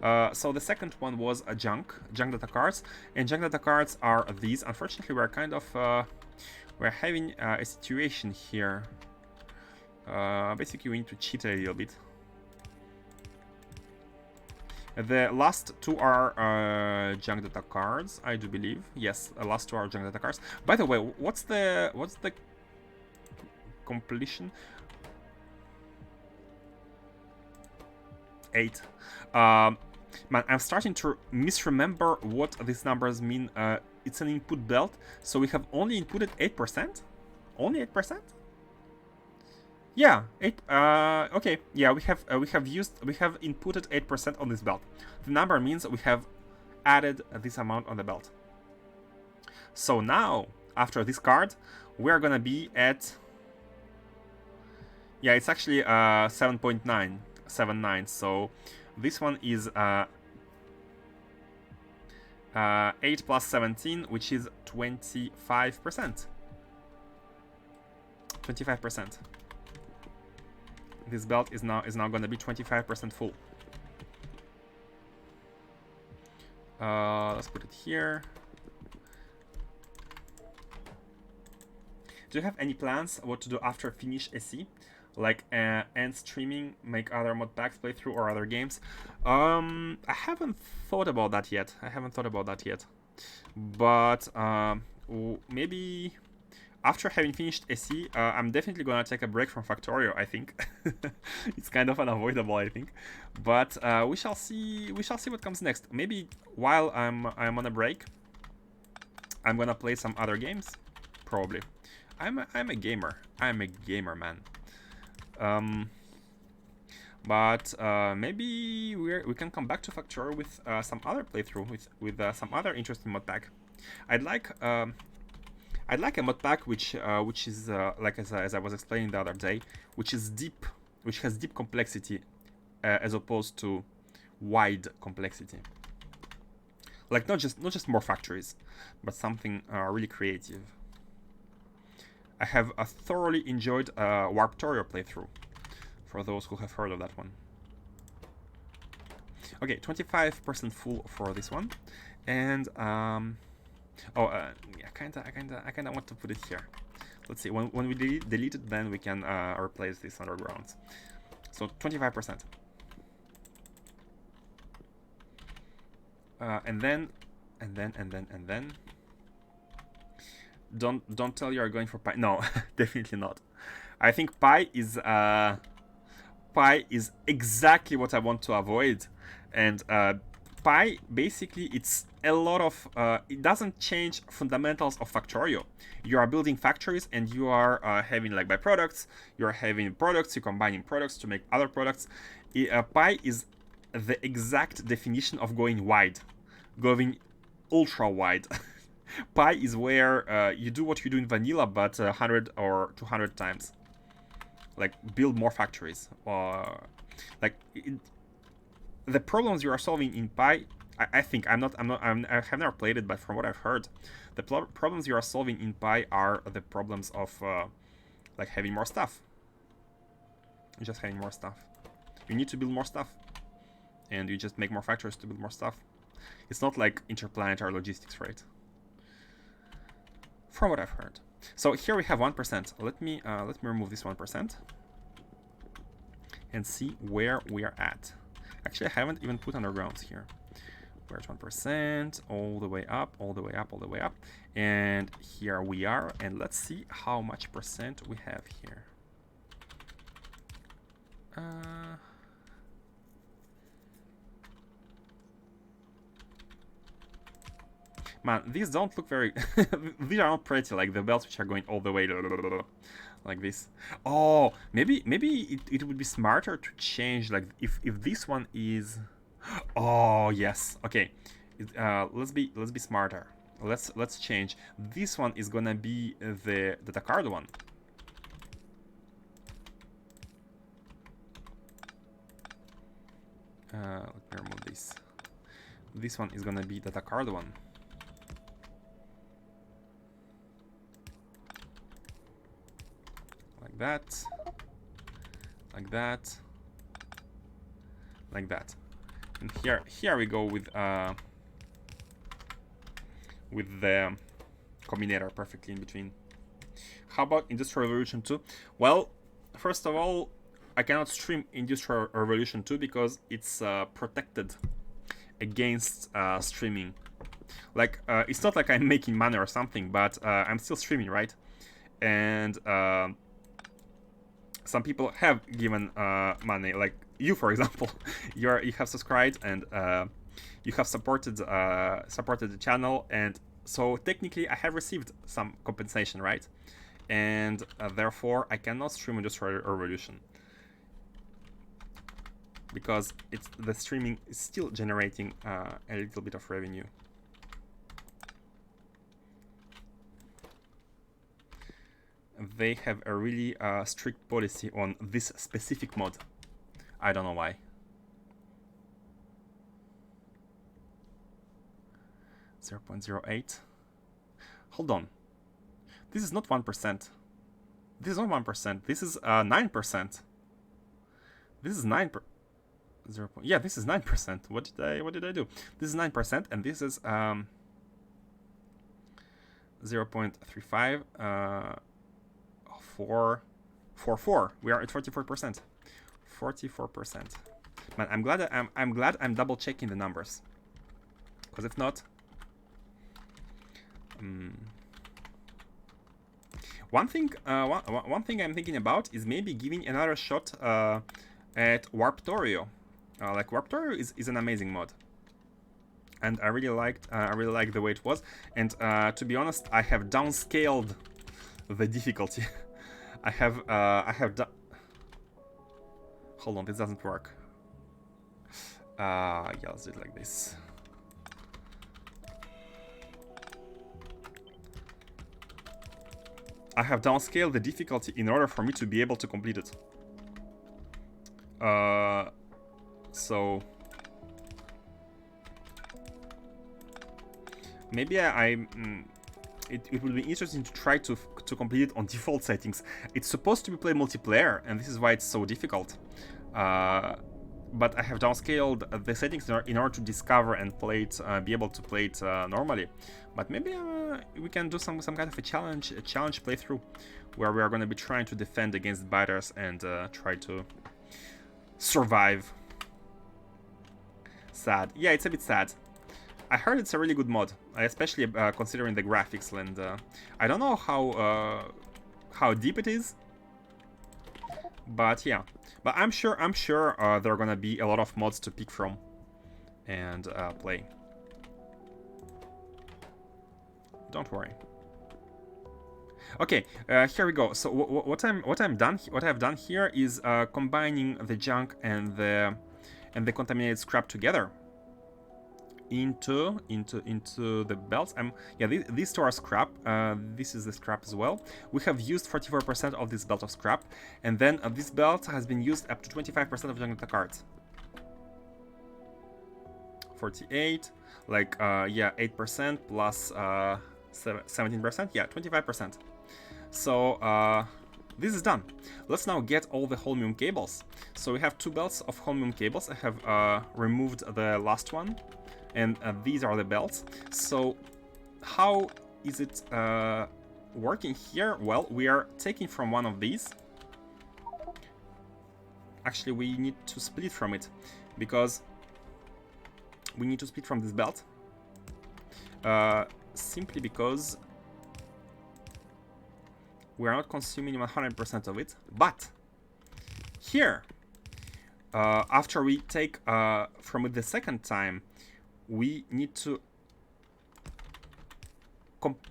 So the second one was a junk data cards, and junk data cards are these. Unfortunately, we're kind of we're having a situation here. Basically, we need to cheat a little bit. The last 2 are junk data cards, I do believe. Yes, the last 2 are junk data cards. By the way, what's the completion? 8. Man, I'm starting to misremember what these numbers mean. It's an input belt, so we have only inputted 8%. Only 8%. Yeah, 8. Okay. Yeah, we have inputted 8% on this belt. The number means we have added this amount on the belt. So now, after this card, we are gonna be at. Yeah, it's actually 7.979. So this one is 8 plus 17, which is 25%. 25%. This belt is now going to be 25% full. Let's put it here. Do you have any plans what to do after finish SE? Like end streaming, make other mod packs, playthrough, or other games? I haven't thought about that yet. But maybe after having finished SE, I'm definitely gonna take a break from Factorio. I think it's kind of unavoidable. I think, but we shall see. We shall see what comes next. Maybe while I'm on a break, I'm gonna play some other games. Probably. I'm a gamer. I'm a gamer, man. But maybe we can come back to Factorio with some other playthrough with some other interesting mod pack. I'd like a mod pack which is like as I was explaining the other day, which is deep, which has deep complexity as opposed to wide complexity. Like not just more factories, but something really creative. I have thoroughly enjoyed Warptorio playthrough, for those who have heard of that one. Okay, 25% full for this one, and yeah, I kinda want to put it here. Let's see, when we delete it, then we can replace this underground. So 25%, and then don't tell you're going for pi. No, definitely not. I think pi is exactly what I want to avoid, and pi basically it's a lot of it doesn't change fundamentals of Factorio. You are building factories and you are having like byproducts. You are having products. You're combining products to make other products. Pi is the exact definition of going wide, going ultra wide. Pi is where you do what you do in vanilla, but 100 or 200 times. Like build more factories, or like the problems you are solving in Pi. I think I have never played it, but from what I've heard, the problems you are solving in Pi are the problems of like having more stuff. Just having more stuff. You need to build more stuff, and you just make more factories to build more stuff. It's not like interplanetary logistics, right? From what I've heard. So here we have 1%. Let me remove this 1% and see where we are at. Actually, I haven't even put undergrounds here. We're at 1%, all the way up, all the way up, all the way up. And here we are. And let's see how much percent we have here. Man, these don't look very... these are not pretty, like the belts which are going all the way like this. Oh, maybe it would be smarter to change, like, if this one is... Oh, yes. Okay. Let's be smarter. Let's change. This one is gonna be the card one. Let me remove this. This one is gonna be the card one. Like that. Like that. Like that. And here we go with the combinator perfectly in between. How about Industrial Revolution 2? Well, first of all, I cannot stream Industrial Revolution 2 because it's protected against streaming. Like, it's not like I'm making money or something, but I'm still streaming, right? And some people have given money, like you, for example. You have subscribed and you have supported the channel, and so technically I have received some compensation, right? And therefore I cannot stream Industrial Revolution because the streaming is still generating a little bit of revenue. They have a really strict policy on this specific mod. I don't know why. 0.08. Hold on. This is not 1%. This is not 1%. This is 9%. This is 9%. Yeah, this is 9%. What did I do? This is 9%, and this is 0.35. 444. We are at 44%. 44%. Man, I'm glad I'm double checking the numbers, because if not, one thing I'm thinking about is maybe giving another shot at Warptorio. Like Warptorio is an amazing mod, and I really liked the way it was. And to be honest, I have downscaled the difficulty. I have done. Hold on, this doesn't work. Yeah, let's do it like this. I have downscaled the difficulty in order for me to be able to complete it. So maybe it would be interesting to try to complete it on default settings. It's supposed to be played multiplayer, and this is why it's so difficult. But I have downscaled the settings in order to discover and play it, be able to play it normally. But maybe we can do some kind of a challenge playthrough, where we are going to be trying to defend against biters and try to survive. Sad. Yeah, it's a bit sad. I heard it's a really good mod, especially considering the graphics, and I don't know how deep it is, but yeah. But I'm sure there are gonna be a lot of mods to pick from and play. Don't worry. Okay, here we go. So what I've done here is combining the junk and the contaminated scrap together into the belts. Yeah, these two are scrap. This is the scrap as well. We have used 44% of this belt of scrap, and then this belt has been used up to 25% of junk cards. 48, like yeah, 8% plus 17%. Yeah, 25%. So this is done. Let's now get all the holmium cables. So we have 2 belts of holmium cables. I have removed the last one, and these are the belts. So how is it working here? Well, we are taking from one of these. Actually, we need to split from it, because we need to split from this belt. Simply because we are not consuming 100% of it. But here, after we take from it the second time, we need to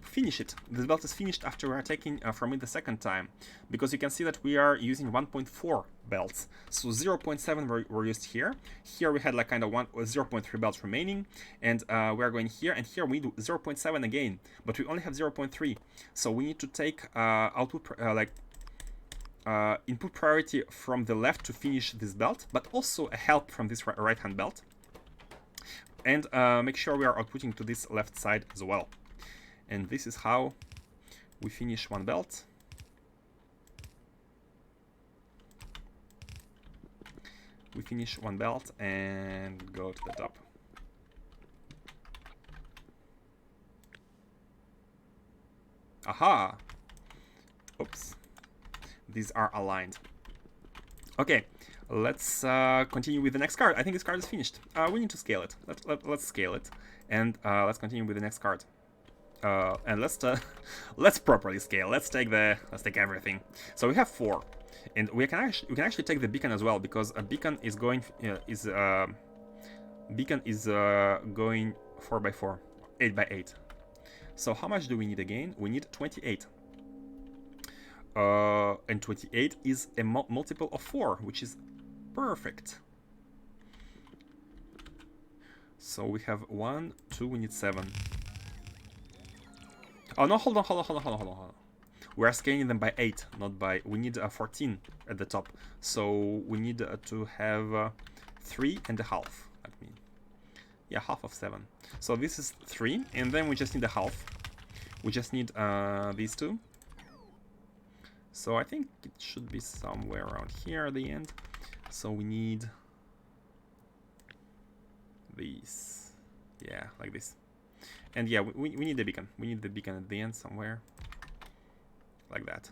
finish it. This belt is finished after we are taking from it the second time, because you can see that we are using 1.4 belts. So 0.7 were used here. Here we had like kind of 0.3 belts remaining, and we are going here, and here we do 0.7 again, but we only have 0.3. So we need to take output input priority from the left to finish this belt, but also a help from this right hand belt, and make sure we are outputting to this left side as well. And this is how we finish one belt. We finish one belt and go to the top. Aha! Oops. These are aligned. Okay, let's continue with the next card. I think this card is finished. We need to scale it. Let's scale it, and let's continue with the next card. And let's properly scale. Let's take everything. So we have 4, and we can actually take the beacon as well, because a beacon is going going 4x4, 8x8. So how much do we need again? We need 28. And 28 is a multiple of 4, which is perfect. So we have 1, 2. We need 7. Oh no, hold on. We are scaling them by 8, not by... We need 14 at the top. So we need to have 3.5. Let me... Yeah, half of 7. So this is 3, and then we just need a half. We just need these 2. So I think it should be somewhere around here at the end. So we need these. Yeah, like this. And yeah, we need the beacon. We need the beacon at the end somewhere. Like that.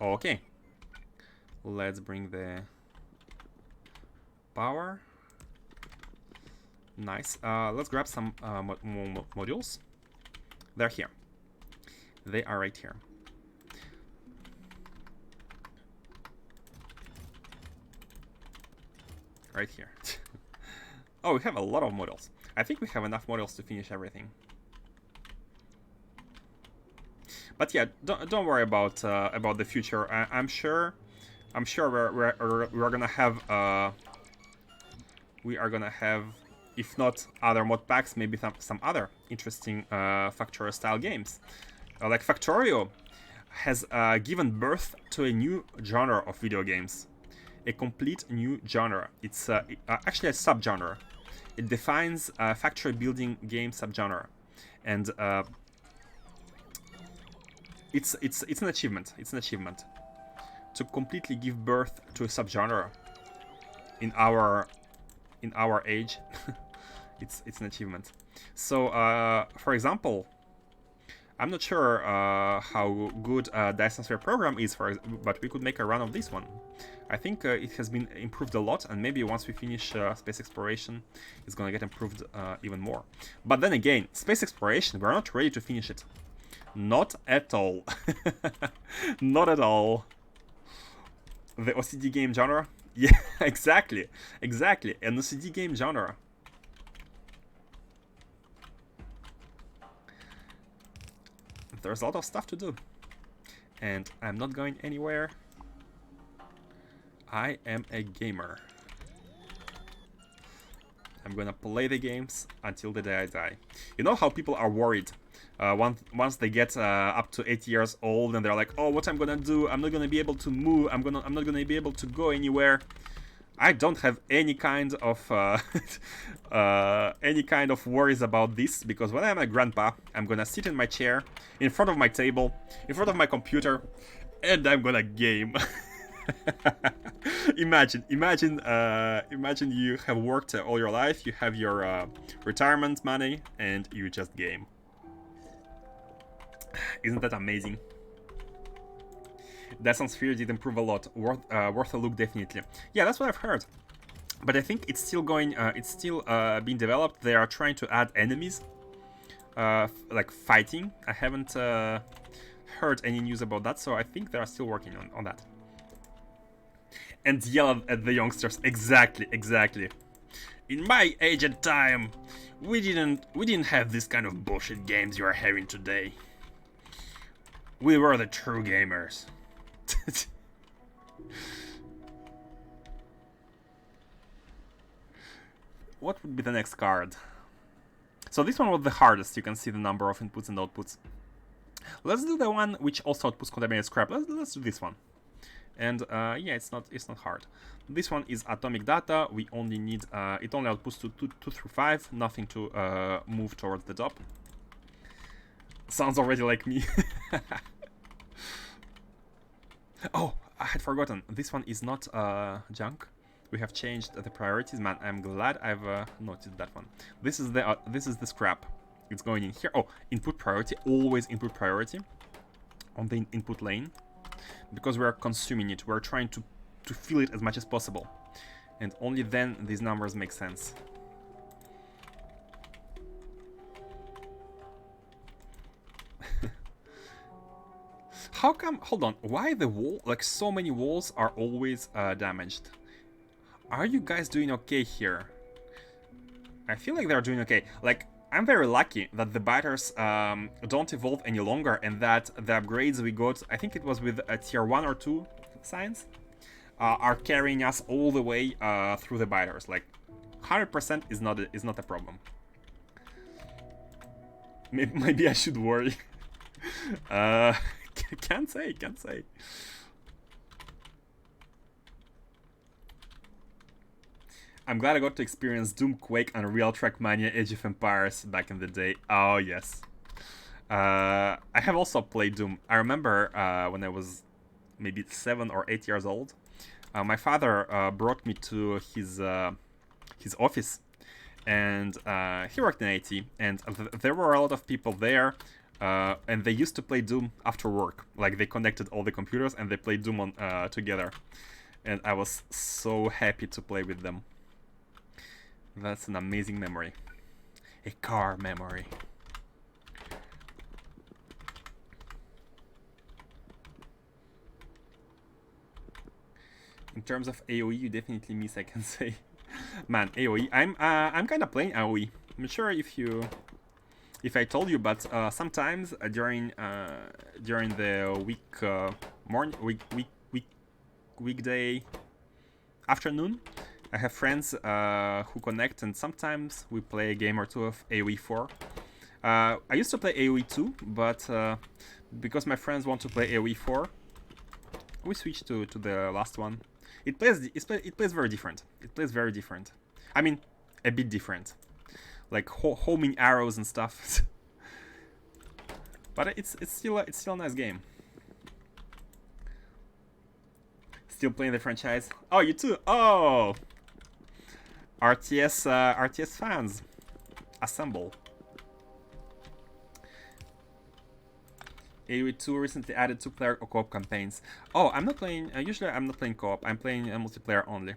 Okay. Let's bring the power. Nice. Let's grab some modules. They're here. They are right here. Right here. Oh, we have a lot of models. I think we have enough models to finish everything. But yeah, don't worry about the future. I'm sure we're gonna have if not other mod packs, maybe some other interesting Factorio style games. Like Factorio has given birth to a new genre of video games, a complete new genre. It's actually a subgenre. It defines factory building game subgenre, and it's an achievement. It's an achievement to completely give birth to a subgenre in our age. it's an achievement. So, for example, I'm not sure how good Dyson Sphere program is, but we could make a run of this one. I think it has been improved a lot, and maybe once we finish space exploration, it's gonna get improved even more. But then again, space exploration, we're not ready to finish it. Not at all. Not at all. The OCD game genre? Yeah, exactly. Exactly. An OCD game genre. There's a lot of stuff to do. And I'm not going anywhere. I am a gamer. I'm gonna play the games until the day I die. You know how people are worried once they get up to 8 years old and they're like, oh, what I'm gonna do? I'm not gonna be able to move. I'm not gonna be able to go anywhere. I don't have any kind of worries about this, because when I'm a grandpa, I'm gonna sit in my chair, in front of my table, in front of my computer, and I'm gonna game. Imagine you have worked all your life, you have your retirement money, and you just game. Isn't that amazing? Dyson Sphere did improve a lot. Worth a look, definitely. Yeah, that's what I've heard. But I think it's still going. It's still being developed. They are trying to add enemies, like fighting. I haven't heard any news about that, so I think they are still working on that. And yell at the youngsters. Exactly, exactly. In my age and time, we didn't have this kind of bullshit games you are having today. We were the true gamers. What would be the next card? So this one was the hardest. You can see the number of inputs and outputs. Let's do the one which also outputs contaminated scrap. Let's do this one. And yeah, it's not hard. This one is atomic data. We only need it only outputs to 2 through 5. Nothing to move towards the top. Sounds already like me. Oh, I had forgotten. This one is not junk. We have changed the priorities, man. I'm glad I've noticed that one. This is the scrap. It's going in here. Oh, input priority. Always input priority on the input lane, because we are consuming it. We're trying to fill it as much as possible, and only then these numbers make sense. How come? Hold on. Why the wall? Like, so many walls are always damaged. Are you guys doing okay here? I feel like they're doing okay. Like, I'm very lucky that the biters don't evolve any longer, and that the upgrades we got, I think it was with a tier 1 or 2 science, are carrying us all the way through the biters. Like, 100% is not a problem. Maybe I should worry. Can't say. I'm glad I got to experience Doom, Quake, Unreal, Trackmania, Age of Empires back in the day. Oh, yes. I have also played Doom. I remember when I was maybe 7 or 8 years old, my father brought me to his office, and he worked in IT, and there were a lot of people there, and they used to play Doom after work. Like, they connected all the computers and they played Doom together, and I was so happy to play with them. That's an amazing memory. A car memory. In terms of AoE, you definitely miss, I can say. Man, AoE. I'm kind of playing AoE. I'm not sure if I told you, but sometimes during the weekday afternoon, I have friends who connect, and sometimes we play a game or two of AoE 4. I used to play AoE 2, but because my friends want to play AoE 4, we switched to the last one. It plays very different. It plays very different. I mean, a bit different. Like homing arrows and stuff. But it's still a nice game. Still playing the franchise. Oh, you too. Oh, RTS fans, assemble. AOE2 recently added 2-player co-op campaigns. Oh, I'm not playing. Usually, I'm not playing co-op. I'm playing multiplayer only.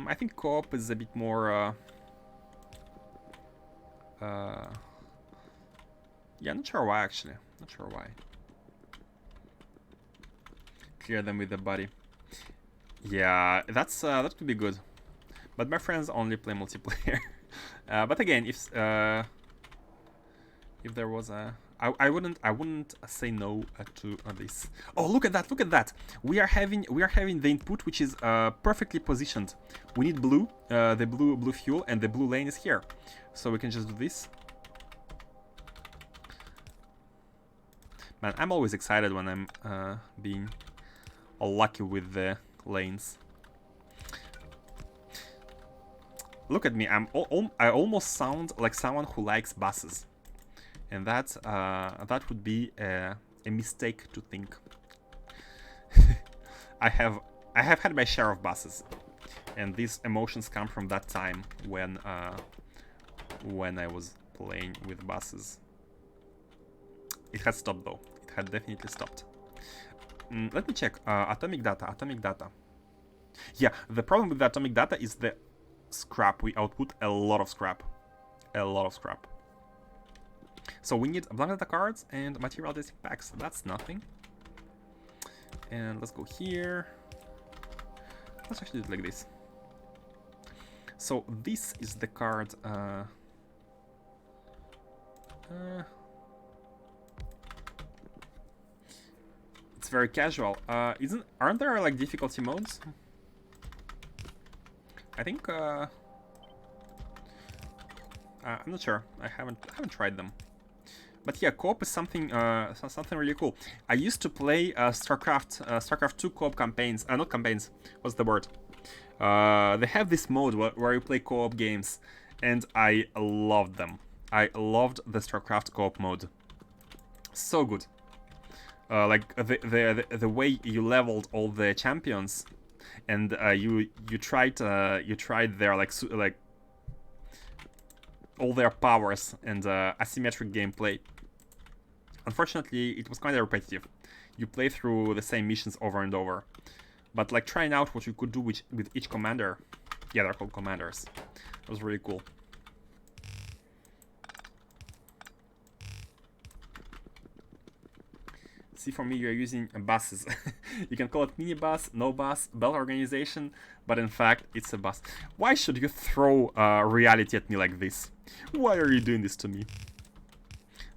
I think co-op is a bit more. Yeah, not sure why actually. Not sure why. Clear them with the body. Yeah, that could be good. But my friends only play multiplayer. But again, if there was a, I wouldn't say no to this. Oh, look at that! Look at that! We are having the input which is perfectly positioned. We need blue, the blue fuel, and the blue lane is here, so we can just do this. Man, I'm always excited when I'm being lucky with the lanes. Look at me, I almost sound like someone who likes buses. And that would be a mistake to think. I have had my share of buses. And these emotions come from that time when I was playing with buses. It had stopped though. It had definitely stopped. Let me check. Atomic data. Yeah, the problem with the atomic data is the scrap. We output a lot of scrap. So we need blank data cards and material testing packs. That's nothing. And let's go here. Let's actually do it like this. So this is the card. It's very casual. Aren't there like difficulty modes? I think. I'm not sure. I haven't tried them. But yeah, co-op is something really cool. I used to play StarCraft 2 co-op campaigns. Not campaigns. What's the word? They have this mode where you play co-op games, and I loved them. I loved the StarCraft co-op mode. So good. Like the way you leveled all the champions, and you tried their like all their powers and asymmetric gameplay. Unfortunately, it was kind of repetitive. You play through the same missions over and over. But like trying out what you could do with each commander. Yeah, they're called commanders. It was really cool. See, for me, you're using buses. You can call it minibus, no bus, belt organization, but in fact, it's a bus. Why should you throw reality at me like this? Why are you doing this to me?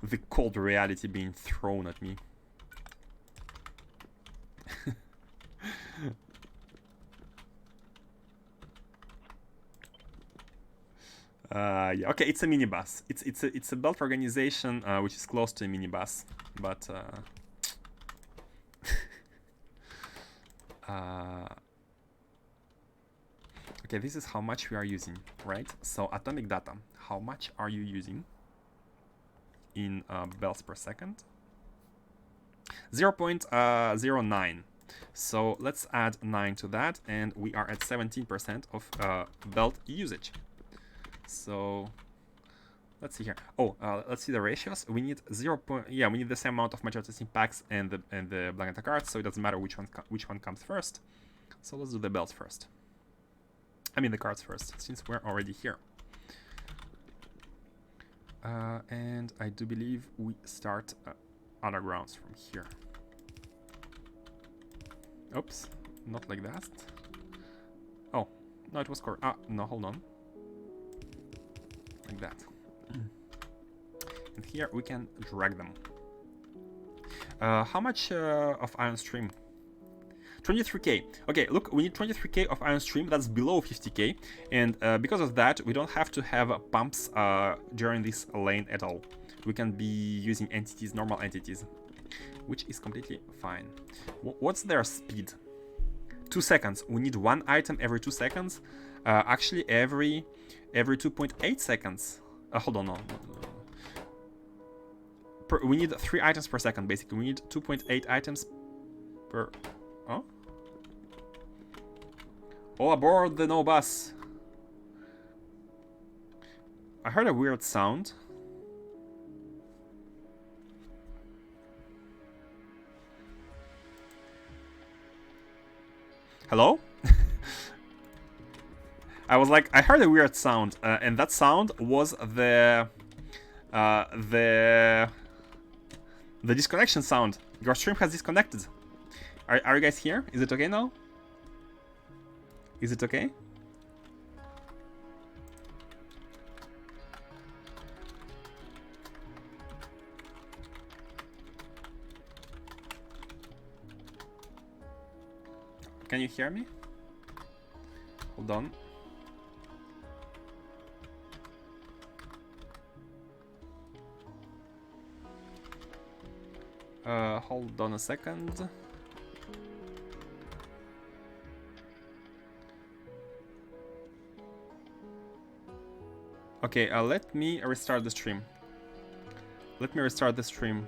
The cold reality being thrown at me. Yeah, okay, it's a minibus. It's a belt organization which is close to a minibus, but okay, this is how much we are using, right? So atomic data, how much are you using in belts per second? 0.09. So let's add 9 to that, and we are at 17% of belt usage. So let's see here. Oh, let's see the ratios. We need we need the same amount of material testing packs and the blank data cards, so it doesn't matter which one comes first. So let's do the belts first. I mean the cards first, since we're already here. And I do believe we start undergrounds from here. Oops, not like that. Oh, no, it was correct. Ah, no, hold on. Like that. And here we can drag them. How much of Ion Stream? 23k. Okay, look, we need 23k of Ion Stream. That's below 50k. And because of that, we don't have to have pumps during this lane at all. We can be using entities, normal entities, which is completely fine. What's their speed? 2 seconds. We need 1 item every 2 seconds. Actually, every 2.8 seconds. Hold on, no. We need 3 items per second, basically. We need 2.8 items per... Oh? All aboard the no bus. I heard a weird sound. Hello? I was like, I heard a weird sound, and that sound was the disconnection sound. Your stream has disconnected. Are you guys here? Is it okay now? Is it okay? Can you hear me? Hold on. Hold on a second. Okay, let me restart the stream. Let me restart the stream.